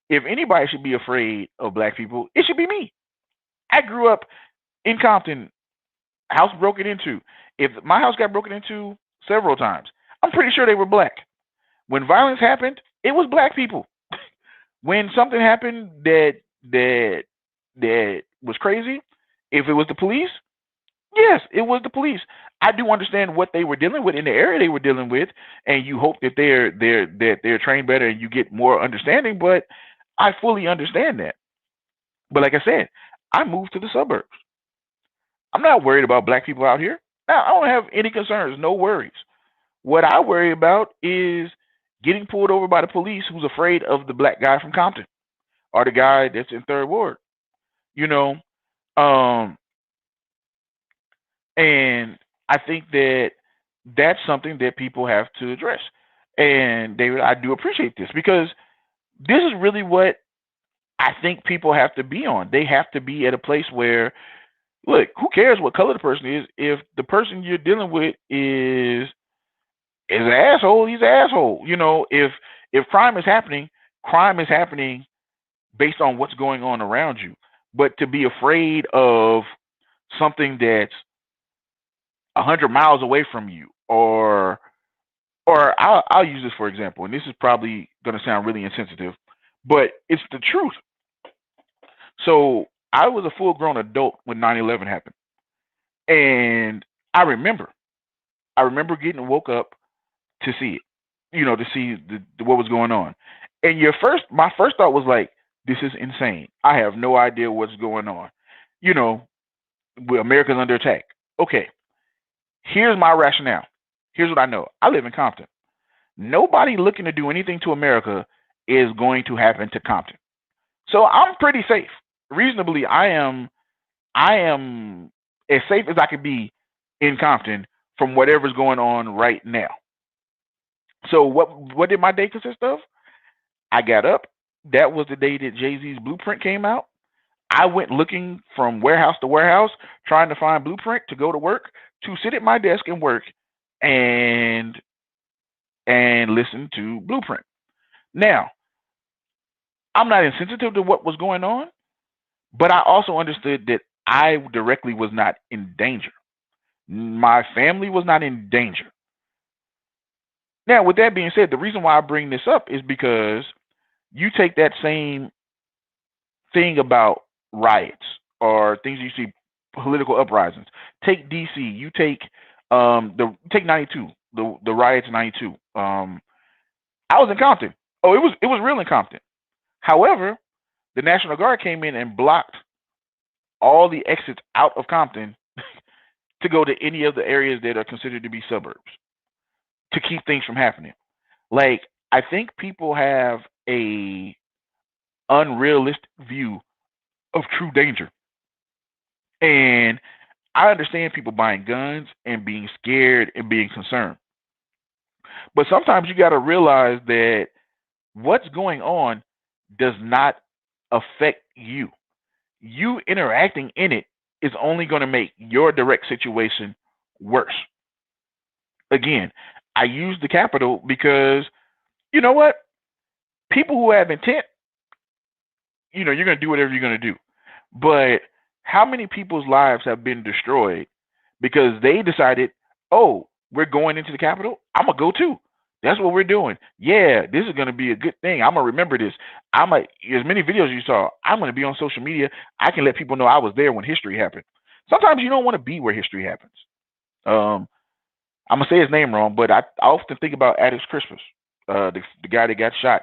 if anybody should be afraid of black people, it should be me. I grew up in Compton, house broken into. If my house got broken into several times, I'm pretty sure they were black. When violence happened, it was black people. When something happened that was crazy, if it was the police, yes, it was the police. I do understand what they were dealing with in the area they were dealing with, and you hope that they're trained better and you get more understanding. But I fully understand that. But like I said, I moved to the suburbs. I'm not worried about black people out here. Now I don't have any concerns, no worries. What I worry about is getting pulled over by the police who's afraid of the black guy from Compton or the guy that's in Third Ward. You know, um, and I think that that's something that people have to address. And David, I do appreciate this because this is really what I think people have to be on. They have to be at a place where, look, who cares what color the person is? If the person you're dealing with is an asshole, he's an asshole. If crime is happening based on what's going on around you. But to be afraid of something that's 100 miles away from you, or I'll use this for example, and this is probably going to sound really insensitive, but it's the truth. So I was a full grown adult when 9/11 happened, and I remember, I remember getting woke up to see it, to see what was going on. And my first thought was like, this is insane. I have no idea what's going on. You know, America's under attack. Okay, here's my rationale. Here's what I know. I live in Compton. Nobody looking to do anything to America is going to happen to Compton. So I'm pretty safe. Reasonably, I am as safe as I could be in Compton from whatever's going on right now. So what did my day consist of? I got up. That was the day that Jay-Z's Blueprint came out. I went looking from warehouse to warehouse, trying to find Blueprint to go to work, to sit at my desk and work and listen to Blueprint. Now, I'm not insensitive to what was going on, but I also understood that I directly was not in danger. My family was not in danger. Now, with that being said, the reason why I bring this up is because you take that same thing about riots or things you see, political uprisings. Take DC. You take 92, the riots in 92. I was in Compton. Oh, it was real in Compton. However, the National Guard came in and blocked all the exits out of Compton to go to any of the areas that are considered to be suburbs to keep things from happening. Like, I think people have a unrealistic view of true danger. And I understand people buying guns and being scared and being concerned. But sometimes you got to realize that what's going on does not affect you. You interacting in it is only going to make your direct situation worse. Again, I use the Capitol because you know what? People who have intent, you're going to do whatever you're going to do. But how many people's lives have been destroyed because they decided, oh, we're going into the Capitol? I'm going to go too. That's what we're doing. Yeah, this is going to be a good thing. I'm going to remember this. As many videos you saw, I'm going to be on social media. I can let people know I was there when history happened. Sometimes you don't want to be where history happens. I'm going to say his name wrong, but I often think about Atticus Crispus, the guy that got shot.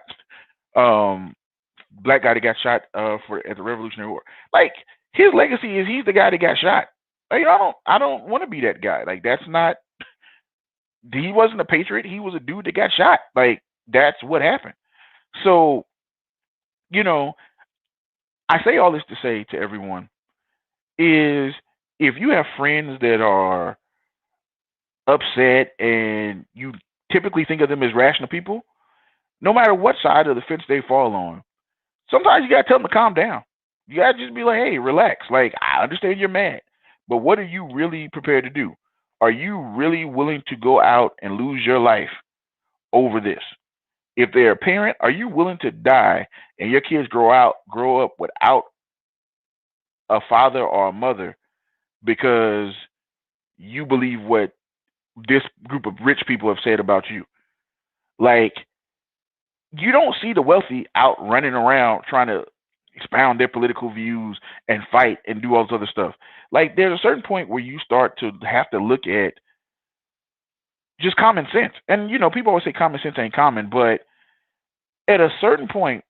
Black guy that got shot at the Revolutionary War. Like his legacy is he's the guy that got shot. Like, I don't want to be that guy. Like that's not. He wasn't a patriot. He was a dude that got shot. Like that's what happened. So, you know, I say all this to say to everyone is if you have friends that are upset and you typically think of them as rational people, no matter what side of the fence they fall on, sometimes you gotta tell them to calm down. You gotta just be like, hey, relax. Like, I understand you're mad, but what are you really prepared to do? Are you really willing to go out and lose your life over this? If they're a parent, are you willing to die and your kids grow up without a father or a mother because you believe what this group of rich people have said about you? Like, you don't see the wealthy out running around trying to expound their political views and fight and do all this other stuff. Like there's a certain point where you start to have to look at just common sense. And people always say common sense ain't common, but at a certain point,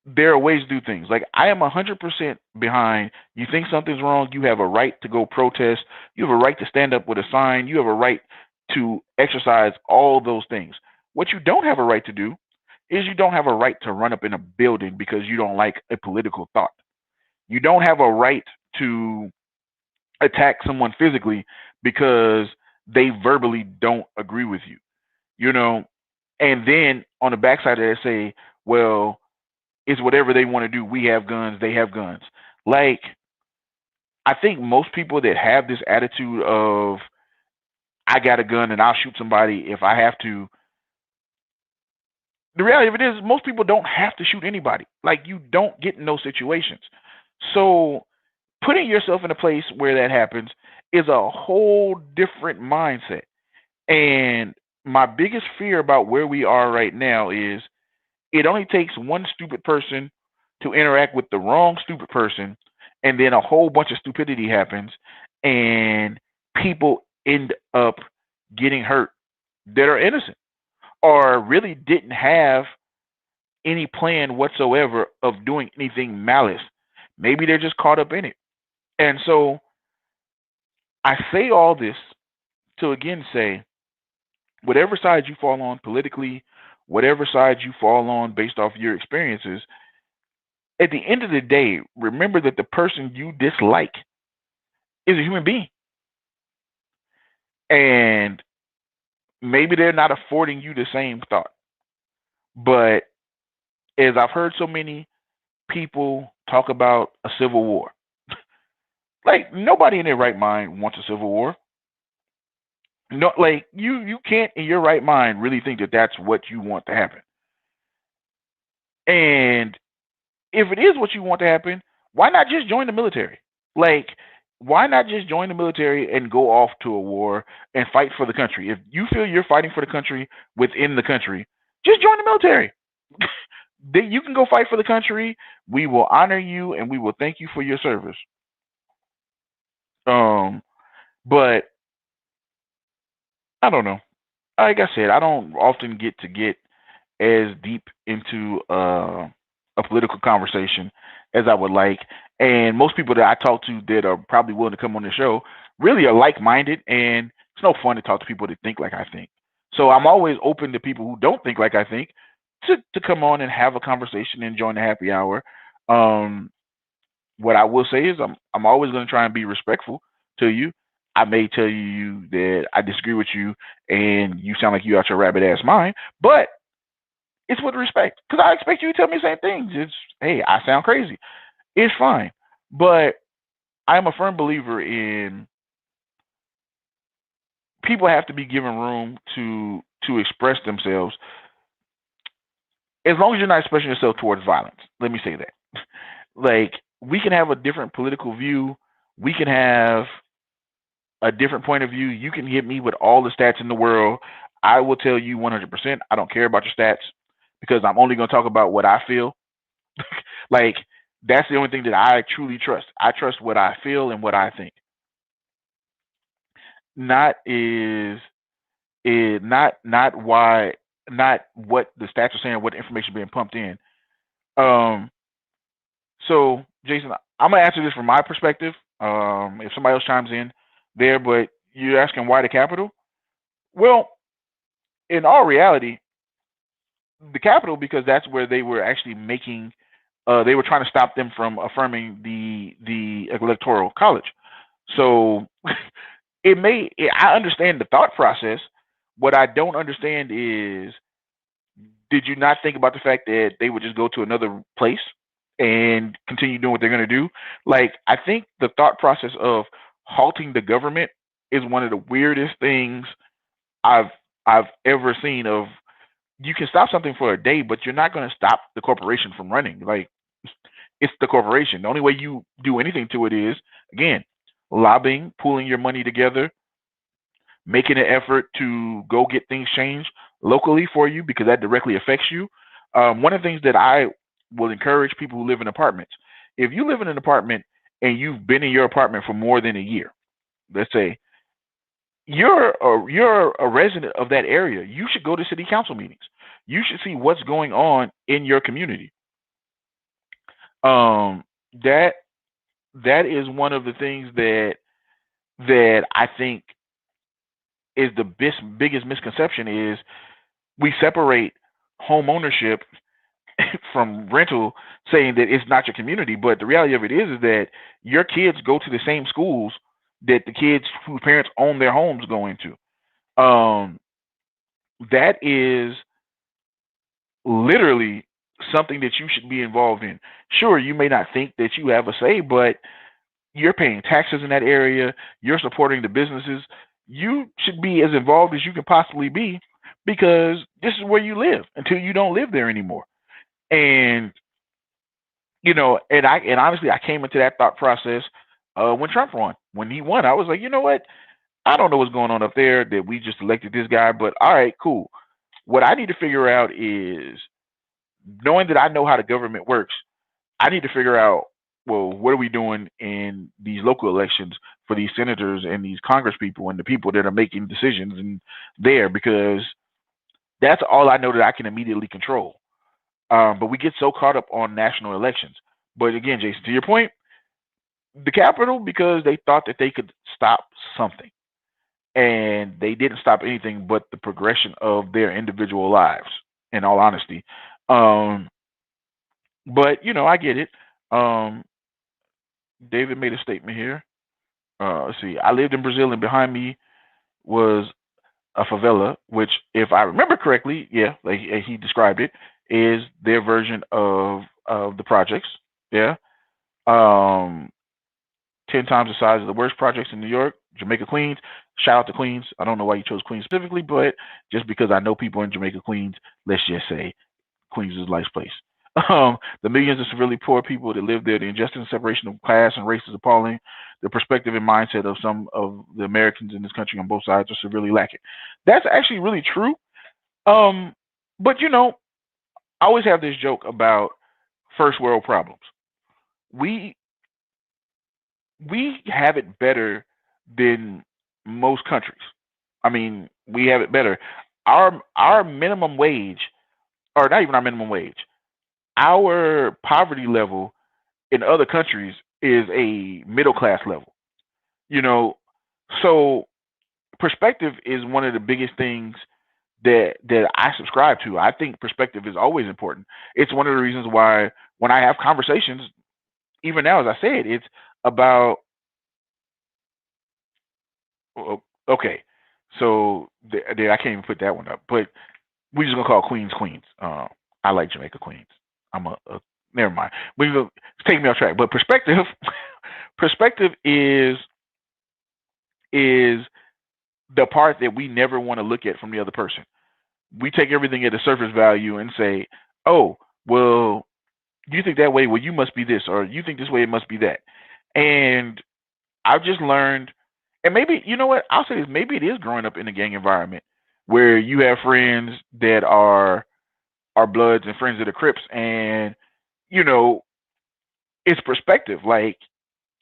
there are ways to do things. Like I am 100% behind. You think something's wrong, you have a right to go protest. You have a right to stand up with a sign. You have a right to exercise all those things. What you don't have a right to do is you don't have a right to run up in a building because you don't like a political thought. You don't have a right to attack someone physically because they verbally don't agree with you. And then on the backside of that say, well, it's whatever they want to do. We have guns, they have guns. Like, I think most people that have this attitude of I got a gun and I'll shoot somebody if I have to, the reality of it is most people don't have to shoot anybody. Like you don't get in those situations. So putting yourself in a place where that happens is a whole different mindset. And my biggest fear about where we are right now is it only takes one stupid person to interact with the wrong stupid person, and then a whole bunch of stupidity happens, and people end up getting hurt that are innocent or really didn't have any plan whatsoever of doing anything malice. Maybe they're just caught up in it. And so I say all this to again say, whatever side you fall on politically, whatever side you fall on based off your experiences, at the end of the day, remember that the person you dislike is a human being. And maybe they're not affording you the same thought. But as I've heard so many people talk about a civil war, like nobody in their right mind wants a civil war. No, like you can't in your right mind really think that that's what you want to happen. And if it is what you want to happen, why not just join the military? Like, why not just join the military and go off to a war and fight for the country? If you feel you're fighting for the country within the country, just join the military. You can go fight for the country. We will honor you and we will thank you for your service. But I don't know. Like I said, I don't often get as deep into a political conversation as I would like. And most people that I talk to that are probably willing to come on the show really are like-minded, and it's no fun to talk to people that think like I think. So I'm always open to people who don't think like I think to come on and have a conversation and join the happy hour. Um, what I will say is I'm always going to try and be respectful to you. I may tell you that I disagree with you and you sound like you out your rabbit ass mind, but it's with respect because I expect you to tell me the same things. It's hey, I sound crazy. It's fine, but I'm a firm believer in people have to be given room to express themselves as long as you're not expressing yourself towards violence. Let me say that. Like we can have a different political view. We can have a different point of view. You can hit me with all the stats in the world. I will tell you 100%. I don't care about your stats because I'm only going to talk about what I feel. Like that's the only thing that I truly trust. I trust what I feel and what I think. Not is not why not what the stats are saying, what information being pumped in. Um, so Jason, I'm gonna answer this from my perspective. If somebody else chimes in there, but you're asking why the Capitol? Well, in all reality, the Capitol because that's where they were actually making. They were trying to stop them from affirming the electoral college. So it may. I understand the thought process. What I don't understand is, did you not think about the fact that they would just go to another place and continue doing what they're going to do? Like, I think the thought process of halting the government is one of the weirdest things I've I've ever seen. Of you can stop something for a day, but you're not going to stop the corporation from running. Like, it's the corporation. The only way you do anything to it is again lobbying, pooling your money together, making an effort to go get things changed locally for you because that directly affects you. One of the things that I will encourage people who live in apartments, if you live in an apartment and you've been in your apartment for more than a year, let's say you're a resident of that area, you should go to city council meetings. You should see what's going on in your community. Um, that that is one of the things that I think is the biggest misconception is we separate home ownership from rental, saying that it's not your community. But the reality of it is that your kids go to the same schools that the kids whose parents own their homes go into. Um, that is literally something that you should be involved in. Sure, you may not think that you have a say, but you're paying taxes in that area. You're supporting the businesses. You should be as involved as you can possibly be because this is where you live until you don't live there anymore. And and honestly, I came into that thought process when Trump won. When he won, I was like, you know what? I don't know what's going on up there that we just elected this guy, but all right, cool. What I need to figure out is knowing that I know how the government works. I need to figure out, well, what are we doing in these local elections for these senators and these Congress people and the people that are making decisions and there because that's all I know that I can immediately control. But we get so caught up on national elections. But again, Jason, to your point, the Capitol because they thought that they could stop something, and they didn't stop anything but the progression of their individual lives. In all honesty, um, but I get it. Um, David made a statement here. Let's see. I lived in Brazil, and behind me was a favela, which, if I remember correctly, yeah, like he described it, is their version of the projects. Yeah. Um, 10 times the size of the worst projects in New York, Jamaica, Queens. Shout out to Queens. I don't know why you chose Queens specifically, but just because I know people in Jamaica, Queens, let's just say Queens is life's place. The millions of severely poor people that live there, the injustice and separation of class and race is appalling. The perspective and mindset of some of the Americans in this country on both sides are severely lacking. That's actually really true. Um, but I always have this joke about first world problems. We we have it better than most countries. I mean, we have it better. Our minimum wage, or not even our minimum wage, our poverty level in other countries is a middle class level. You know, so perspective is one of the biggest things that I subscribe to. I think perspective is always important. It's one of the reasons why when I have conversations, even now, as I said, it's about okay. So I can't even put that one up, but we're just gonna call Queens Queens. I like Jamaica Queens. I'm a never mind. We go take me off track. But perspective, perspective is the part that we never want to look at from the other person. We take everything at the surface value and say, "Oh, well, you think that way? Well, you must be this, or you think this way, it must be that." And I've just learned, and maybe you know what I'll say is maybe it is growing up in a gang environment where you have friends that are Bloods and friends of the Crips, and you know it's perspective. Like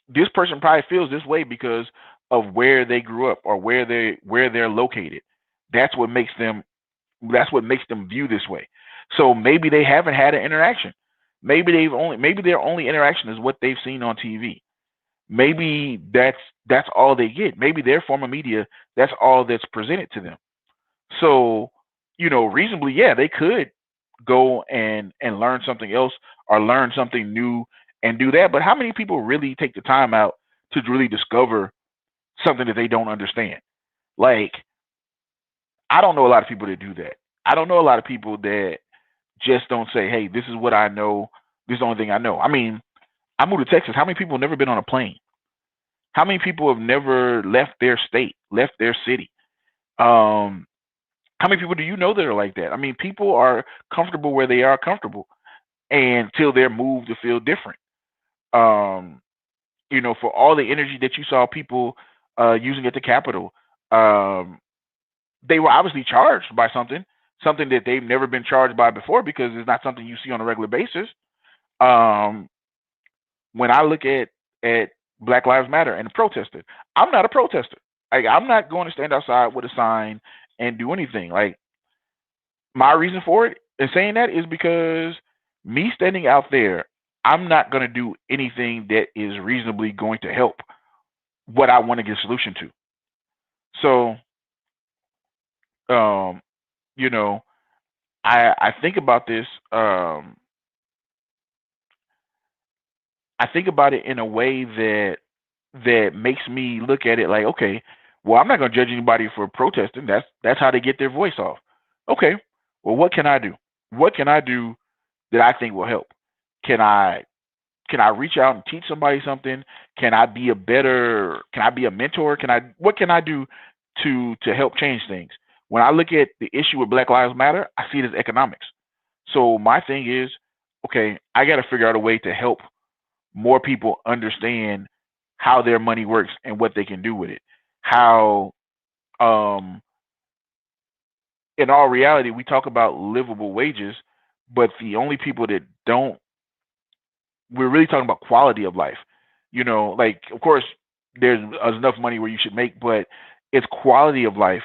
this person probably feels this way because of where they grew up or where they're located. That's what makes them that's what makes them view this way. So maybe they haven't had an interaction. Maybe their only interaction is what they've seen on TV. Maybe that's all they get. Maybe their form of media, that's all that's presented to them. So, reasonably, yeah, they could go and learn something else or learn something new and do that. But how many people really take the time out to really discover something that they don't understand? Like, I don't know a lot of people that do that. I don't know a lot of people that just don't say, "Hey, this is what I know. This is the only thing I know." I mean, I moved to Texas. How many people have never been on a plane? How many people have never left their state, left their city? Um, how many people do you know that are like that? I mean, people are comfortable where they are comfortable until they're moved to feel different. Um, for all the energy that you saw people using at the Capitol, um, they were obviously charged by something that they've never been charged by before because it's not something you see on a regular basis. Um, when I look at Black Lives Matter and the protesting, I'm not a protester. Like I'm not going to stand outside with a sign and do anything. Like my reason for it and saying that is because me standing out there, I'm not going to do anything that is reasonably going to help what I want to get a solution to. So, um, you know, I think about this. I think about it in a way that makes me look at it like, okay, well, I'm not going to judge anybody for protesting. That's how they get their voice off. Okay, well, what can I do? What can I do that I think will help? Can I can I reach out and teach somebody something? Can I be a mentor? What can I do to help change things? When I look at the issue with Black Lives Matter, I see it as economics. So my thing is, okay, I got to figure out a way to help more people understand how their money works and what they can do with it. How um in all reality we talk about livable wages, but the only people that don't we're really talking about quality of life. Like of course there's enough money where you should make, but it's quality of life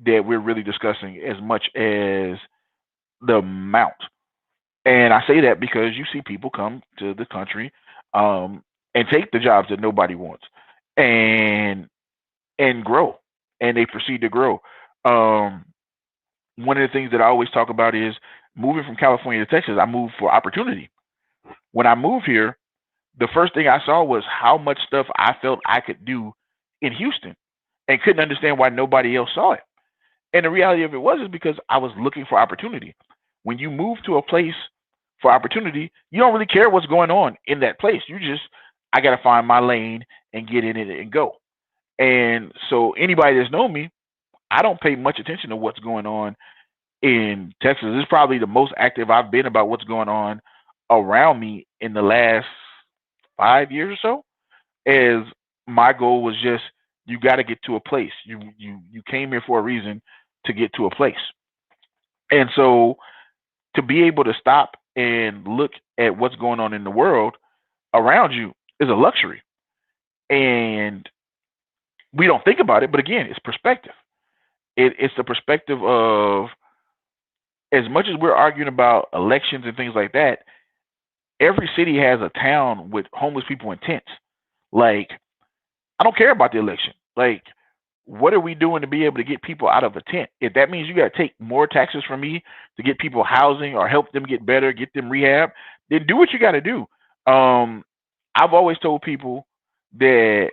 that we're really discussing as much as the amount. And I say that because you see people come to the country um, and take the jobs that nobody wants and grow, and they proceed to grow. Um, One of the things that I always talk about is moving from California to Texas. I moved for opportunity. When I moved here, the first thing I saw was how much stuff I felt I could do in Houston and couldn't understand why nobody else saw it. And the reality of it was is because I was looking for opportunity. When you move to a place for opportunity, you don't really care what's going on in that place. I got to find my lane and get in it and go. And so anybody that's known me, I don't pay much attention to what's going on in Texas. It's probably the most active I've been about what's going on around me in the last 5 years or so. As my goal was just you got to get to a place. You came here for a reason to get to a place. And so to be able to stop and look at what's going on in the world around you is a luxury. And we don't think about it, but again, it's perspective. It's the perspective of as much as we're arguing about elections and things like that, every city has a town with homeless people in tents. Like, I don't care about the election. Like, what are we doing to be able to get people out of a tent? If that means you got to take more taxes from me to get people housing or help them get better, get them rehab, then do what you got to do. Um, I've always told people that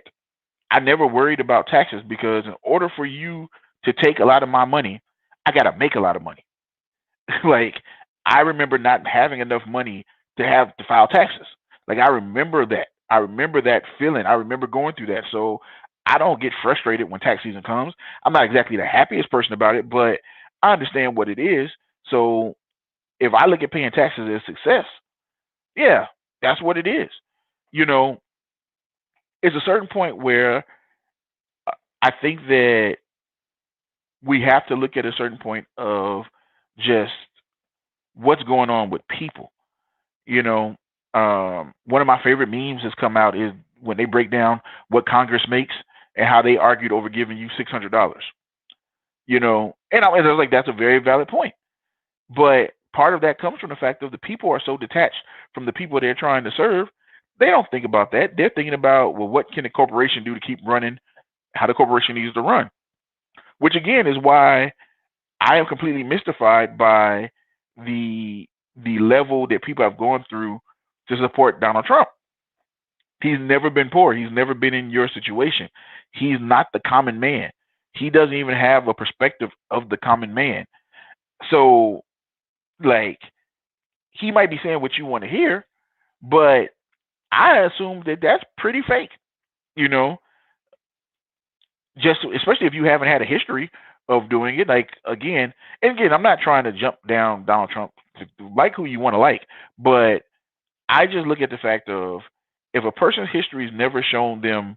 I never worried about taxes because in order for you to take a lot of my money, I got to make a lot of money. Like I remember not having enough money to have to file taxes. Like I remember that. I remember that feeling. I remember going through that. So I don't get frustrated when tax season comes. I'm not exactly the happiest person about it, but I understand what it is. So if I look at paying taxes as success, yeah, that's what it is. You know, it's a certain point where I think that we have to look at a certain point of just what's going on with people. You know, one of my favorite memes has come out is when they break down what Congress makes and how they argued over giving you $600. You know, and I was like, that's a very valid point. But part of that comes from the fact that the people are so detached from the people they're trying to serve. They don't think about that. They're thinking about, well, what can the corporation do to keep running? How the corporation needs to run. Which again is why I am completely mystified by the the level that people have gone through to support Donald Trump. He's never been poor. He's never been in your situation. He's not the common man. He doesn't even have a perspective of the common man. So, like, he might be saying what you want to hear, but I assume that that's pretty fake. You know, just especially if you haven't had a history of doing it. Like again, and again, I'm not trying to jump down Donald Trump to like who you want to like, but I just look at the fact of if a person's history has never shown them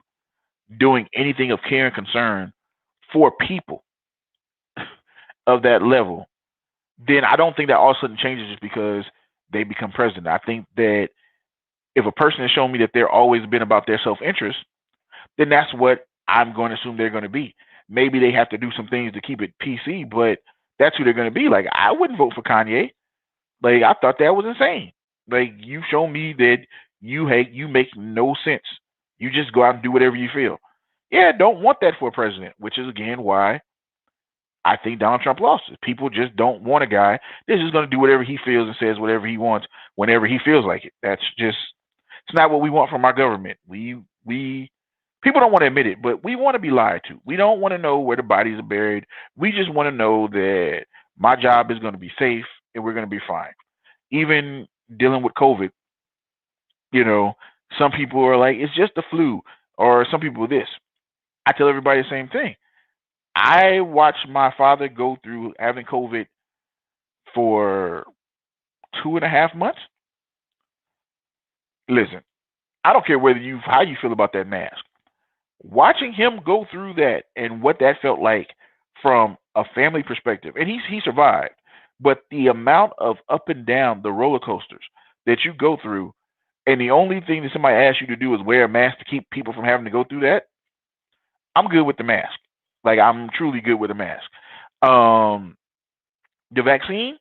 doing anything of care and concern for people of that level, then I don't think that all of a sudden changes just because they become president. I think that if a person has shown me that they're always been about their self interest, then that's what I'm going to assume they're going to be. Maybe they have to do some things to keep it PC, but that's who they're going to be. Like I wouldn't vote for Kanye. Like I thought that was insane. Like you show me that you make no sense. You just go out and do whatever you feel. Yeah, don't want that for a president, which is again why I think Donald Trump lost it. People just don't want a guy that's just going to do whatever he feels and says whatever he wants whenever he feels like it. That's just it's not what we want from our government. We people don't want to admit it, but we want to be lied to. We don't want to know where the bodies are buried. We just want to know that my job is going to be safe and we're going to be fine. Even dealing with COVID, you know, some people are like, it's just the flu, or some people this. I tell everybody the same thing. I watched my father go through having COVID for 2.5 months. Listen, I don't care whether you how you feel about that mask. Watching him go through that and what that felt like from a family perspective, and he survived. But the amount of up and down the roller coasters that you go through, and the only thing that somebody asks you to do is wear a mask to keep people from having to go through that. I'm good with the mask. Like I'm truly good with a mask. Um, the vaccine,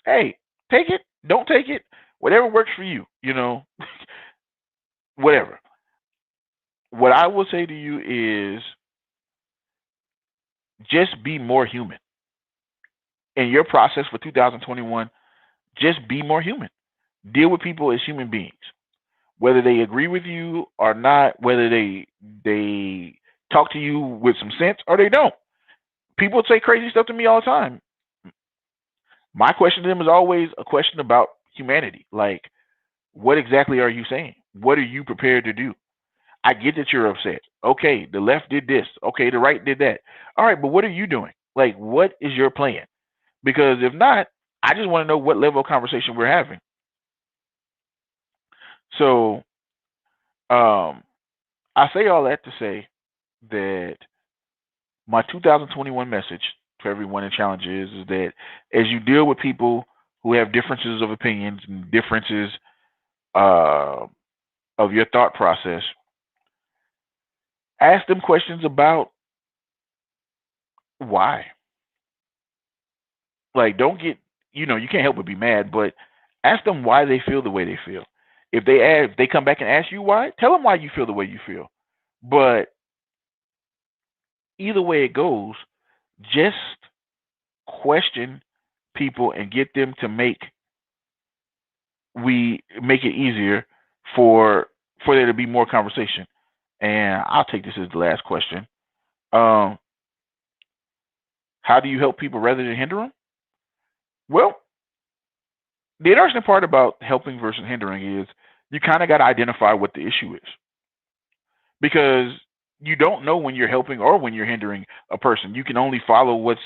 hey, take it, don't take it, whatever works for you. You know, whatever. What I will say to you is just be more human in your process for 2021. Just be more human. Deal with people as human beings, whether they agree with you or not, whether they talk to you with some sense or they don't. People say crazy stuff to me all the time. My question to them is always a question about humanity. Like, what exactly are you saying? What are you prepared to do? I get that you're upset. Okay, the left did this. Okay, the right did that. All right, but what are you doing? Like, what is your plan? Because if not, I just want to know what level of conversation we're having. So, um, I say all that to say that my 2021 message for everyone in challenge is that as you deal with people who have differences of opinions and differences uh, of your thought process, ask them questions about why. Like, don't get, you can't help but be mad, but ask them why they feel the way they feel. If they come back and ask you why, tell them why you feel the way you feel. But either way it goes, just question people and get them to make it easier for there to be more conversation. And I'll take this as the last question. Um, how do you help people rather than hinder them? Well, the interesting part about helping versus hindering is you kind of got to identify what the issue is, because you don't know when you're helping or when you're hindering a person. You can only follow what's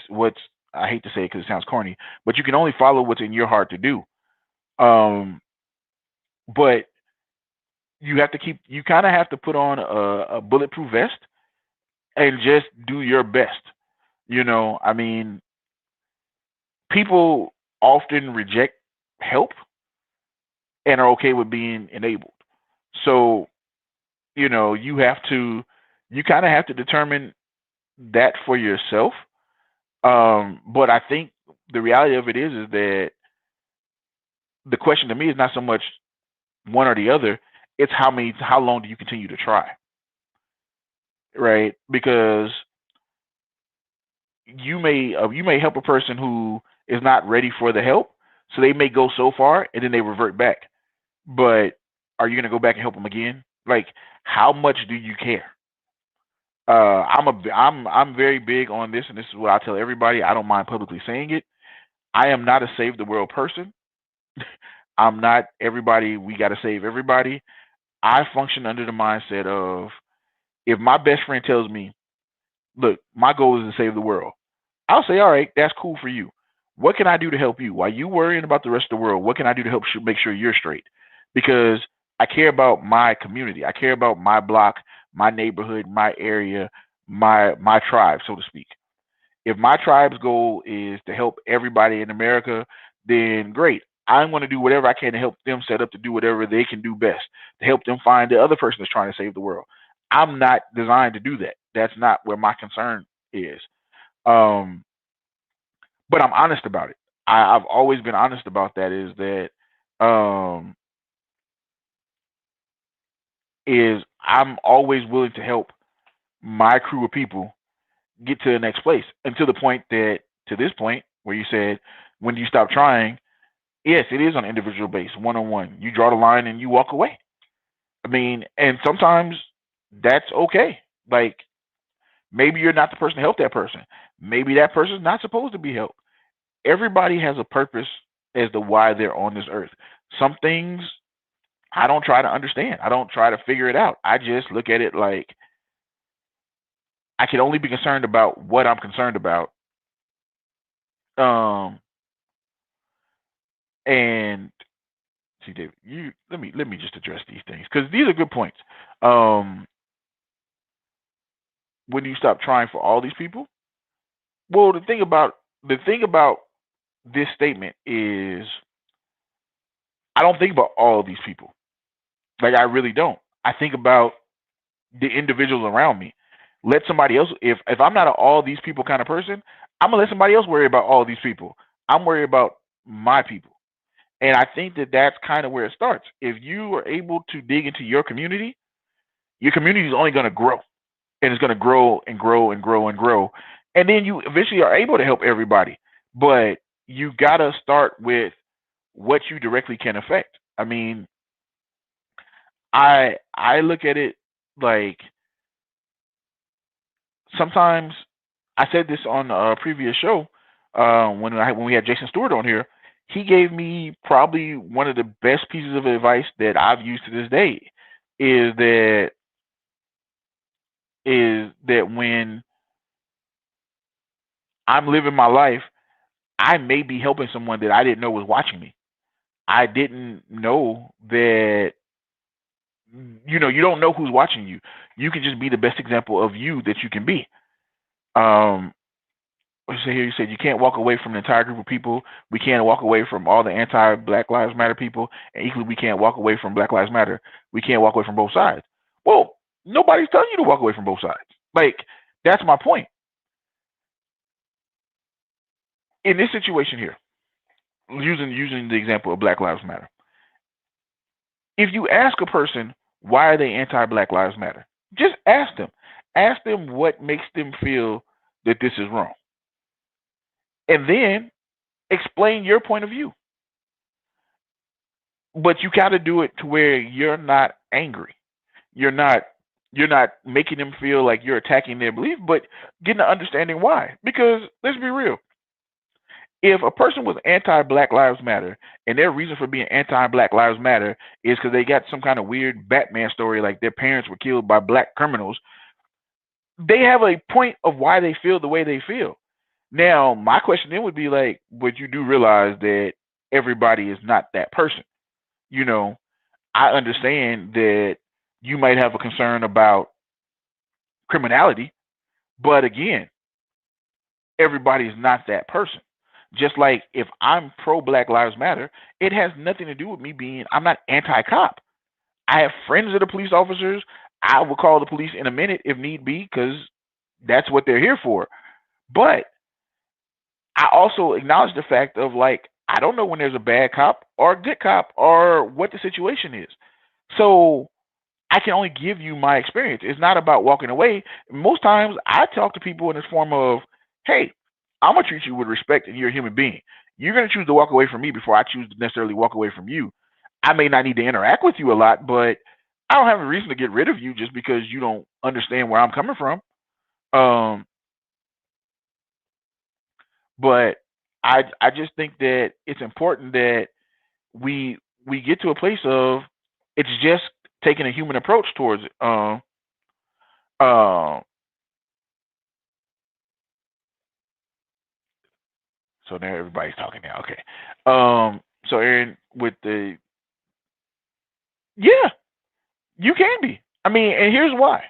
I hate to say it because it sounds corny, but you can only follow what's in your heart to do. Um, but you kind of have to put on a bulletproof vest and just do your best. I mean, people often reject help and are okay with being enabled. So, you kind of have to determine that for yourself. But I think the reality of it is that the question to me is not so much one or the other. It's how long do you continue to try, right? Because you may help a person who is not ready for the help, so they may go so far and then they revert back. But are you going to go back and help them again? Like, how much do you care? I'm very big on this, and this is what I tell everybody. I don't mind publicly saying it. I am not a save the world person. I'm not everybody. We got to save everybody. I function under the mindset of, if my best friend tells me, "Look, my goal is to save the world," I'll say, "All right, that's cool for you. What can I do to help you? While you worrying about the rest of the world, what can I do to help make sure you're straight?" Because I care about my community. I care about my block, my neighborhood, my area, my tribe, so to speak. If my tribe's goal is to help everybody in America, then great. I'm going to do whatever I can to help them set up to do whatever they can do best, to help them find the other person that's trying to save the world. I'm not designed to do that. That's not where my concern is. Um, but I'm honest about it. I've always been honest about that. Um, is I'm always willing to help my crew of people get to the next place, and to the point that, to this point where you said, when do you stop trying? Yes, it is on an individual base, one on one. You draw the line and you walk away. I mean, and sometimes that's okay. Like, maybe you're not the person to help that person. Maybe that person's not supposed to be helped. Everybody has a purpose as to why they're on this earth. Some things I don't try to understand. I don't try to figure it out. I just look at it like, I can only be concerned about what I'm concerned about. Um, and see, David, you let me just address these things, because these are good points. Um, when you stop trying for all these people, well, the thing about this statement is, I don't think about all these people. Like, I really don't. I think about the individuals around me. Let somebody else. If I'm not an all these people kind of person, I'm gonna let somebody else worry about all these people. I'm worried about my people. And I think that that's kind of where it starts. If you are able to dig into your community is only going to grow, and it's going to grow and grow and grow and grow. And then you eventually are able to help everybody. But you got to start with what you directly can affect. I mean, I look at it like, sometimes, I said this on a previous show, when we had Jason Stewart on here. He gave me probably one of the best pieces of advice that I've used to this day. Is that when I'm living my life, I may be helping someone that I didn't know was watching me. I didn't know that. You don't know who's watching you. You can just be the best example of you that you can be. Um, so here you said you can't walk away from the entire group of people. We can't walk away from all the anti-Black Lives Matter people, and equally we can't walk away from Black Lives Matter. We can't walk away from both sides. Well, nobody's telling you to walk away from both sides. Like, that's my point. In this situation here, using the example of Black Lives Matter, if you ask a person why are they anti-Black Lives Matter, just ask them. Ask them what makes them feel that this is wrong. And then explain your point of view. But you got to do it to where you're not angry. You're not you're not making them feel like you're attacking their belief, but getting an understanding why. Because let's be real. If a person was anti-Black Lives Matter and their reason for being anti-Black Lives Matter is because they got some kind of weird Batman story like their parents were killed by black criminals, they have a point of why they feel the way they feel. Now, my question then would be like, but you do realize that everybody is not that person. You know, I understand that you might have a concern about criminality, but again, everybody is not that person. Just like if I'm pro Black Lives Matter, it has nothing to do with me being, I'm not anti cop. I have friends that are police officers. I will call the police in a minute if need be because that's what they're here for. But I also acknowledge the fact of like, I don't know when there's a bad cop or a good cop or what the situation is. So I can only give you my experience. It's not about walking away. Most times I talk to people in this form of, hey, I'm going to treat you with respect and you're a human being. You're going to choose to walk away from me before I choose to necessarily walk away from you. I may not need to interact with you a lot, but I don't have a reason to get rid of you just because you don't understand where I'm coming from. Um, but I just think that it's important that we get to a place of it's just taking a human approach towards it. Uh, so now everybody's talking now. Okay. So Aaron, with the yeah, you can be. I mean, and here's why.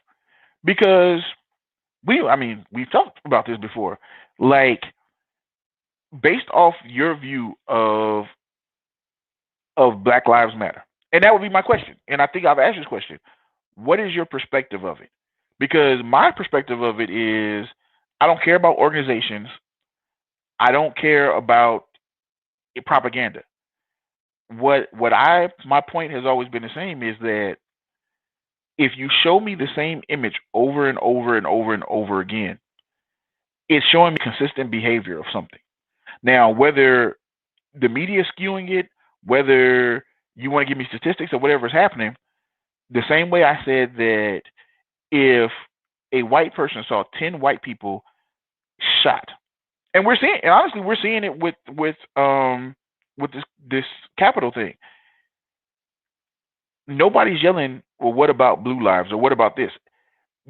Because I mean, we've talked about this before. Like, based off your view of Black Lives Matter, and that would be my question. And I think I've asked this question. What is your perspective of it? Because my perspective of it is, I don't care about organizations. I don't care about propaganda. What I my point has always been the same is that if you show me the same image over and over and over and over again, it's showing me consistent behavior of something. Now, whether the media is skewing it, whether you want to give me statistics or whatever is happening, the same way I said that if a white person saw 10 white people shot, and we're seeing, and honestly, we're seeing it with this Capitol thing. Nobody's yelling, well, what about blue lives or what about this?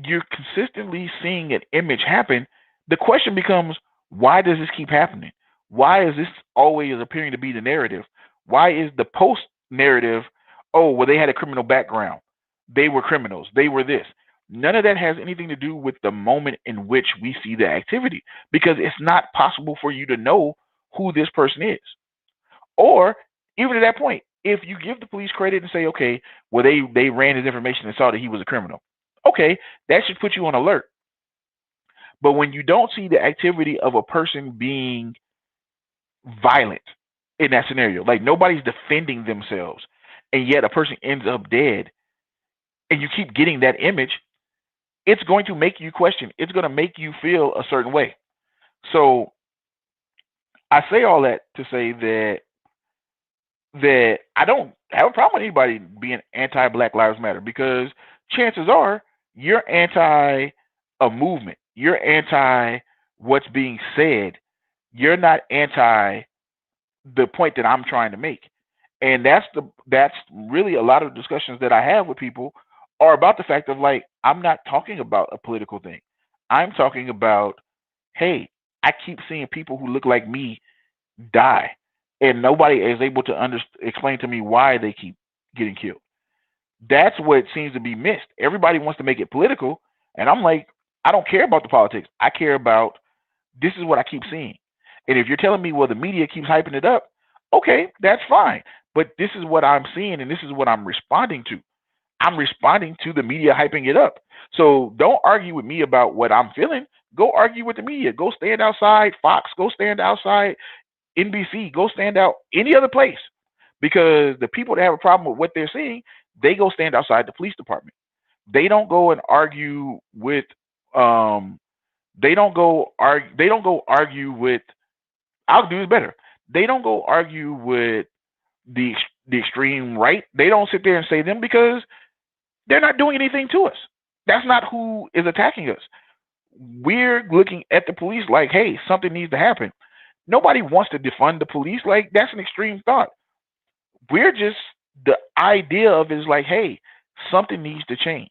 You're consistently seeing an image happen. The question becomes, why does this keep happening? Why is this always appearing to be the narrative? Why is the post narrative, oh, well, they had a criminal background. They were criminals. They were this. None of that has anything to do with the moment in which we see the activity because it's not possible for you to know who this person is. Or even at that point, if you give the police credit and say, okay, well, they ran his information and saw that he was a criminal. Okay, that should put you on alert. But when you don't see the activity of a person being violent in that scenario, like nobody's defending themselves, and yet a person ends up dead, and you keep getting that image, it's going to make you question. It's going to make you feel a certain way. So I say all that to say that I don't have a problem with anybody being anti Black Lives Matter because chances are you're anti a movement. You're anti what's being said. You're not anti the point that I'm trying to make. And that's really a lot of discussions that I have with people are about the fact of like I'm not talking about a political thing. I'm talking about, hey, I keep seeing people who look like me die, and nobody is able to explain to me why they keep getting killed. That's what seems to be missed. Everybody wants to make it political, and I'm like, I don't care about the politics. I care about this is what I keep seeing. And if you're telling me, well, the media keeps hyping it up, okay, that's fine. But this is what I'm seeing, and this is what I'm responding to. I'm responding to the media hyping it up. So don't argue with me about what I'm feeling. Go argue with the media. Go stand outside Fox. Go stand outside NBC, go stand out any other place because the people that have a problem with what they're seeing, they go stand outside the police department. They don't go and argue with Um, they don't go argue. They don't go argue with. I'll do it better. They don't go argue with the the extreme right. They don't sit there and say them because they're not doing anything to us. That's not who is attacking us. We're looking at the police like, hey, something needs to happen. Nobody wants to defund the police. Like, that's an extreme thought. We're just, the idea of it is like, hey, something needs to change.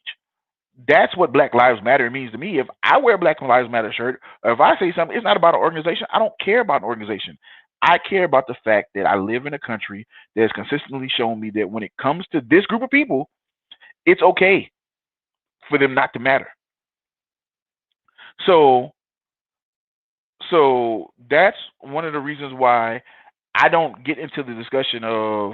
That's what Black Lives Matter means to me. If I wear a Black Lives Matter shirt, or if I say something, it's not about an organization. I don't care about an organization. I care about the fact that I live in a country that has consistently shown me that when it comes to this group of people, it's okay for them not to matter. So so that's one of the reasons why I don't get into the discussion of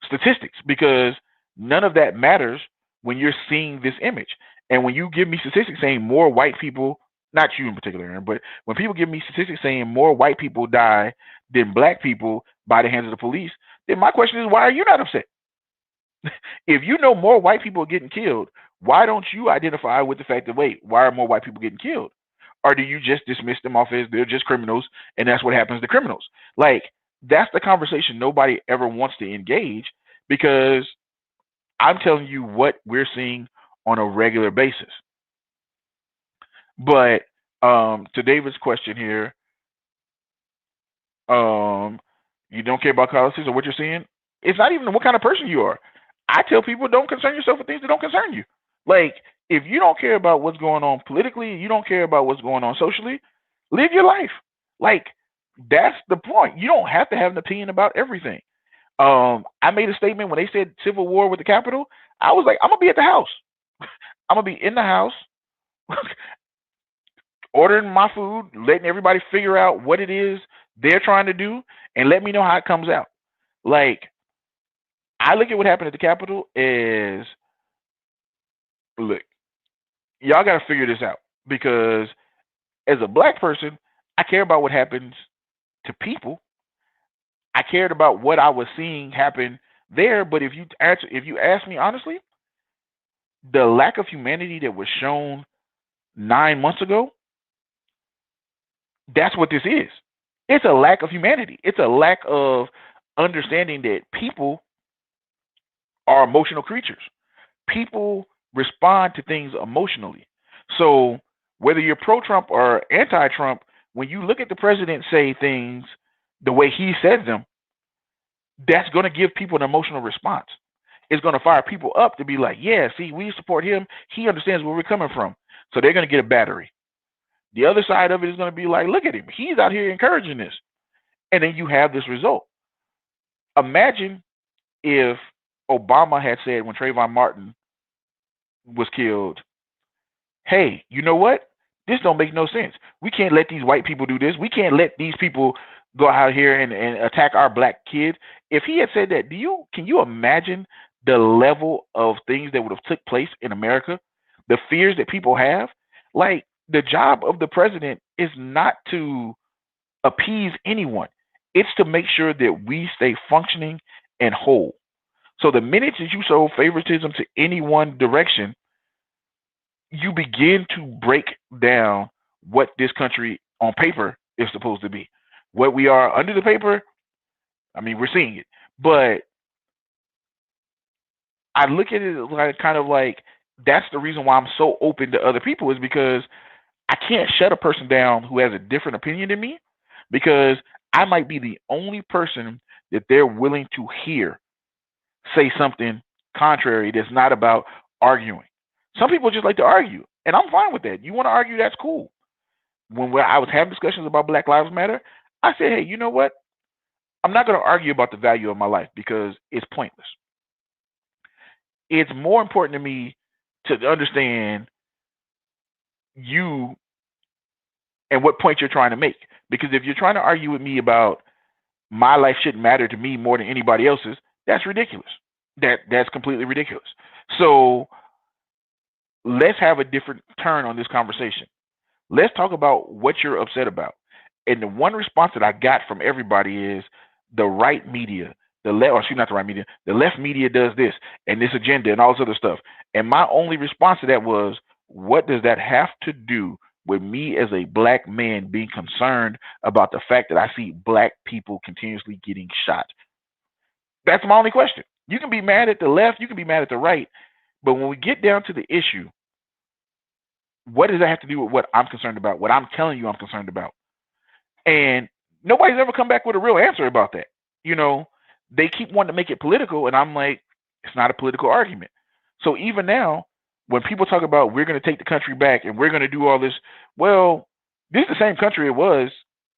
statistics, because none of that matters when you're seeing this image. And when you give me statistics saying more white people, not you in particular, Aaron, but when people give me statistics saying more white people die than black people by the hands of the police, then my question is, why are you not upset? If you know more white people are getting killed, why don't you identify with the fact that, wait, why are more white people getting killed? Or do you just dismiss them off as they're just criminals and that's what happens to criminals? Like, that's the conversation nobody ever wants to engage, because I'm telling you what we're seeing on a regular basis. But to David's question here, um, you don't care about policies or what you're seeing. It's not even what kind of person you are. I tell people, don't concern yourself with things that don't concern you. Like, if you don't care about what's going on politically, you don't care about what's going on socially, live your life. Like, that's the point. You don't have to have an opinion about everything. I made a statement when they said civil war with the Capitol. I was like, I'm gonna be at the house. I'm gonna be in the house, ordering my food, letting everybody figure out what it is they're trying to do, and let me know how it comes out. Like, I look at what happened at the Capitol as, look, y'all got to figure this out, because as a black person, I care about what happens to people. I cared about what I was seeing happen there, but if you ask me honestly, the lack of humanity that was shown 9 months ago, that's what this is. It's a lack of humanity. It's a lack of understanding that people are emotional creatures. People respond to things emotionally. So whether you're pro-Trump or anti-Trump, when you look at the president say things the way he says them, that's going to give people an emotional response. It's going to fire people up to be like, yeah, see, we support him. He understands where we're coming from. So they're going to get a battery. The other side of it is going to be like, look at him. He's out here encouraging this. And then you have this result. Imagine if Obama had said when Trayvon Martin was killed, hey, you know what? This don't make no sense. We can't let these white people do this. We can't let these people go out here and attack our black kids. If he had said that, can you imagine the level of things that would have took place in America? The fears that people have? Like, the job of the president is not to appease anyone. It's to make sure that we stay functioning and whole. So the minute that you show favoritism to any one direction, you begin to break down what this country on paper is supposed to be. What we are under the paper, I mean, we're seeing it. But I look at it like kind of like, that's the reason why I'm so open to other people, is because I can't shut a person down who has a different opinion than me, because I might be the only person that they're willing to hear say something contrary that's not about arguing. Some people just like to argue, and I'm fine with that. You want to argue, that's cool. When I was having discussions about Black Lives Matter, I said, hey, you know what? I'm not going to argue about the value of my life because it's pointless. It's more important to me to understand you and what point you're trying to make. Because if you're trying to argue with me about my life shouldn't matter to me more than anybody else's, that's ridiculous. That's completely ridiculous. So let's have a different turn on this conversation. Let's talk about what you're upset about. And the one response that I got from everybody is the right media, the left, or excuse me, not the right media, the left media does this and this agenda and all this other stuff. And my only response to that was, what does that have to do with me as a black man being concerned about the fact that I see black people continuously getting shot? That's my only question. You can be mad at the left, you can be mad at the right, but when we get down to the issue, what does that have to do with what I'm concerned about, what I'm telling you I'm concerned about? And nobody's ever come back with a real answer about that. You know, they keep wanting to make it political, and I'm like, it's not a political argument. So even now, when people talk about we're going to take the country back and we're going to do all this, well, this is the same country it was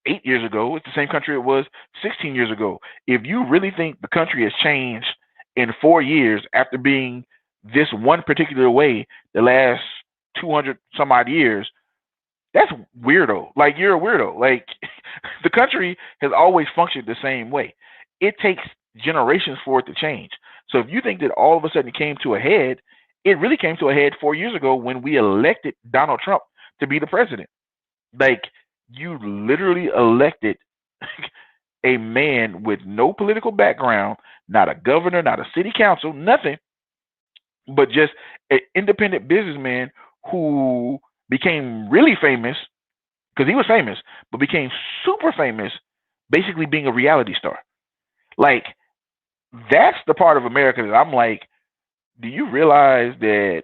8 years ago. It's the same country it was 16 years ago. If you really think the country has changed in 4 years after being this one particular way the last 200 some odd years, that's weirdo. Like, you're a weirdo. Like, the country has always functioned the same way. It takes generations for it to change. So if you think that all of a sudden it came to a head, it really came to a head 4 years ago when we elected Donald Trump to be the president. Like, you literally elected a man with no political background, not a governor, not a city council, nothing, but just an independent businessman who became really famous because he was famous, but became super famous basically being a reality star. Like, that's the part of America that I'm like, do you realize that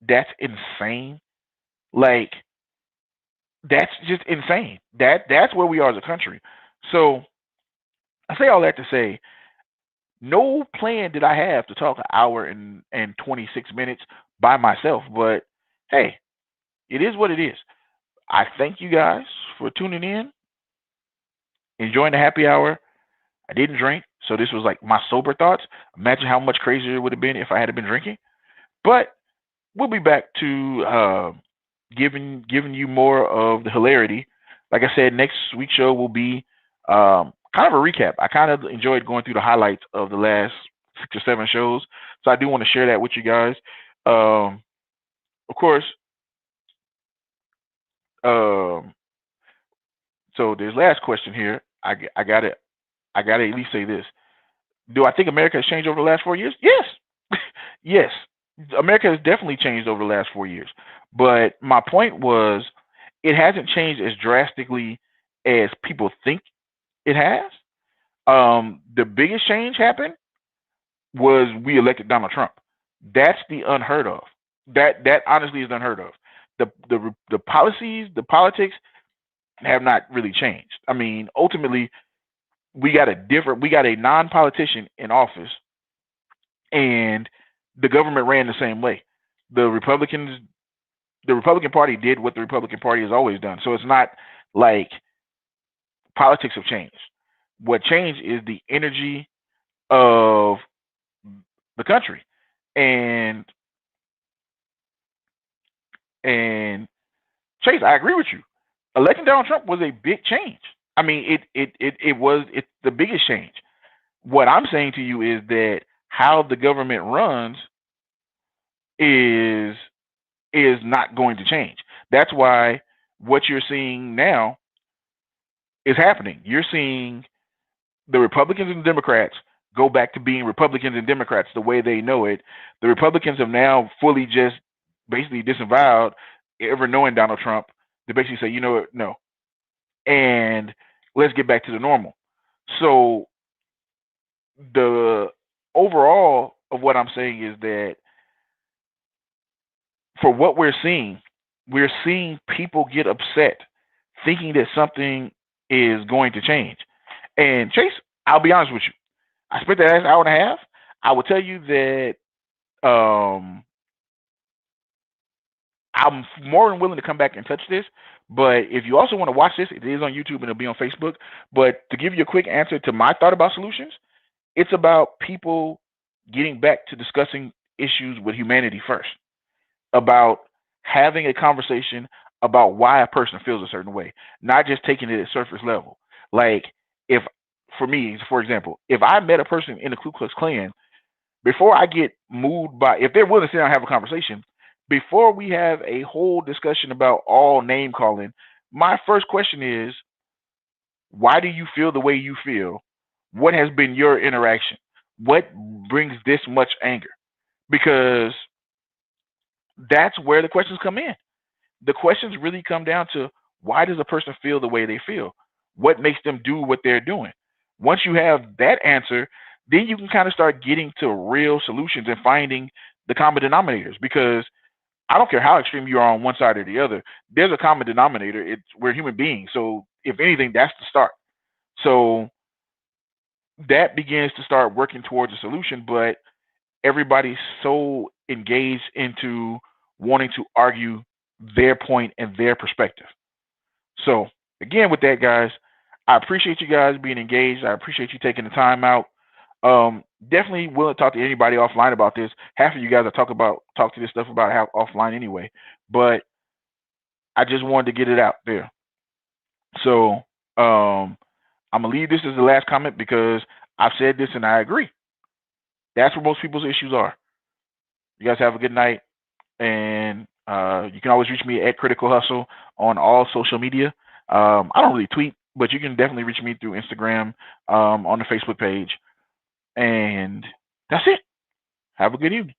that's insane? Like, that's just insane. That's where we are as a country. So I say all that to say, no plan did I have to talk an hour and 26 minutes by myself, but hey, it is what it is. I thank you guys for tuning in, enjoying the happy hour. I didn't drink, so this was like my sober thoughts. Imagine how much crazier it would have been if I had been drinking. But we'll be back to giving you more of the hilarity. Like I said, next week's show will be kind of a recap. I kind of enjoyed going through the highlights of the last 6 or 7 shows, so I do want to share that with you guys. Of course, so there's last question here. I got it. I got to at least say this. Do I think America has changed over the last 4 years? Yes. Yes. America has definitely changed over the last 4 years. But my point was, it hasn't changed as drastically as people think it has. The biggest change happened was we elected Donald Trump. That's the unheard of. That honestly is unheard of. The policies, the politics have not really changed. I mean, ultimately, we got a non-politician in office, and the government ran the same way. The Republican Party did what the Republican Party has always done. So it's not like politics have changed. What changed is the energy of the country, and Chase, I agree with you. Electing Donald Trump was a big change. I mean, it's the biggest change. What I'm saying to you is that how the government runs is not going to change. That's why what you're seeing now is happening. You're seeing the Republicans and the Democrats go back to being Republicans and Democrats the way they know it. The Republicans have now fully just basically disavowed ever knowing Donald Trump. They basically say, you know what, no. And let's get back to the normal. So the overall of what I'm saying is that for what we're seeing people get upset thinking that something is going to change. And Chase, I'll be honest with you. I spent the last hour and a half. I will tell you that I'm more than willing to come back and touch this. But if you also want to watch this, it is on YouTube and it'll be on Facebook. But to give you a quick answer to my thought about solutions, it's about people getting back to discussing issues with humanity first, about having a conversation about why a person feels a certain way, not just taking it at surface level. Like, if, for me, for example, if I met a person in the Ku Klux Klan, before I get moved by, if they're willing to sit down and have a conversation, before we have a whole discussion about all name calling, my first question is, why do you feel the way you feel? What has been your interaction? What brings this much anger? Because That's where the questions come in. The questions really come down to, why does a person feel the way they feel? What makes them do what they're doing? Once you have that answer, then you can kind of start getting to real solutions and finding the common denominators. Because I don't care how extreme you are on one side or the other, there's a common denominator. We're human beings. So if anything, that's the start. So that begins to start working towards a solution, but everybody's so engaged into wanting to argue their point and their perspective. So again, with that, guys, I appreciate you guys being engaged. I appreciate you taking the time out. Definitely willing to talk to anybody offline about this. Half of you guys I talk to this stuff about how offline anyway, but I just wanted to get it out there. So I'm gonna leave this as the last comment because I've said this and I agree. That's where most people's issues are. You guys have a good night, and you can always reach me at Critical Hustle on all social media. I don't really tweet, but you can definitely reach me through Instagram, on the Facebook page, and that's it. Have a good evening.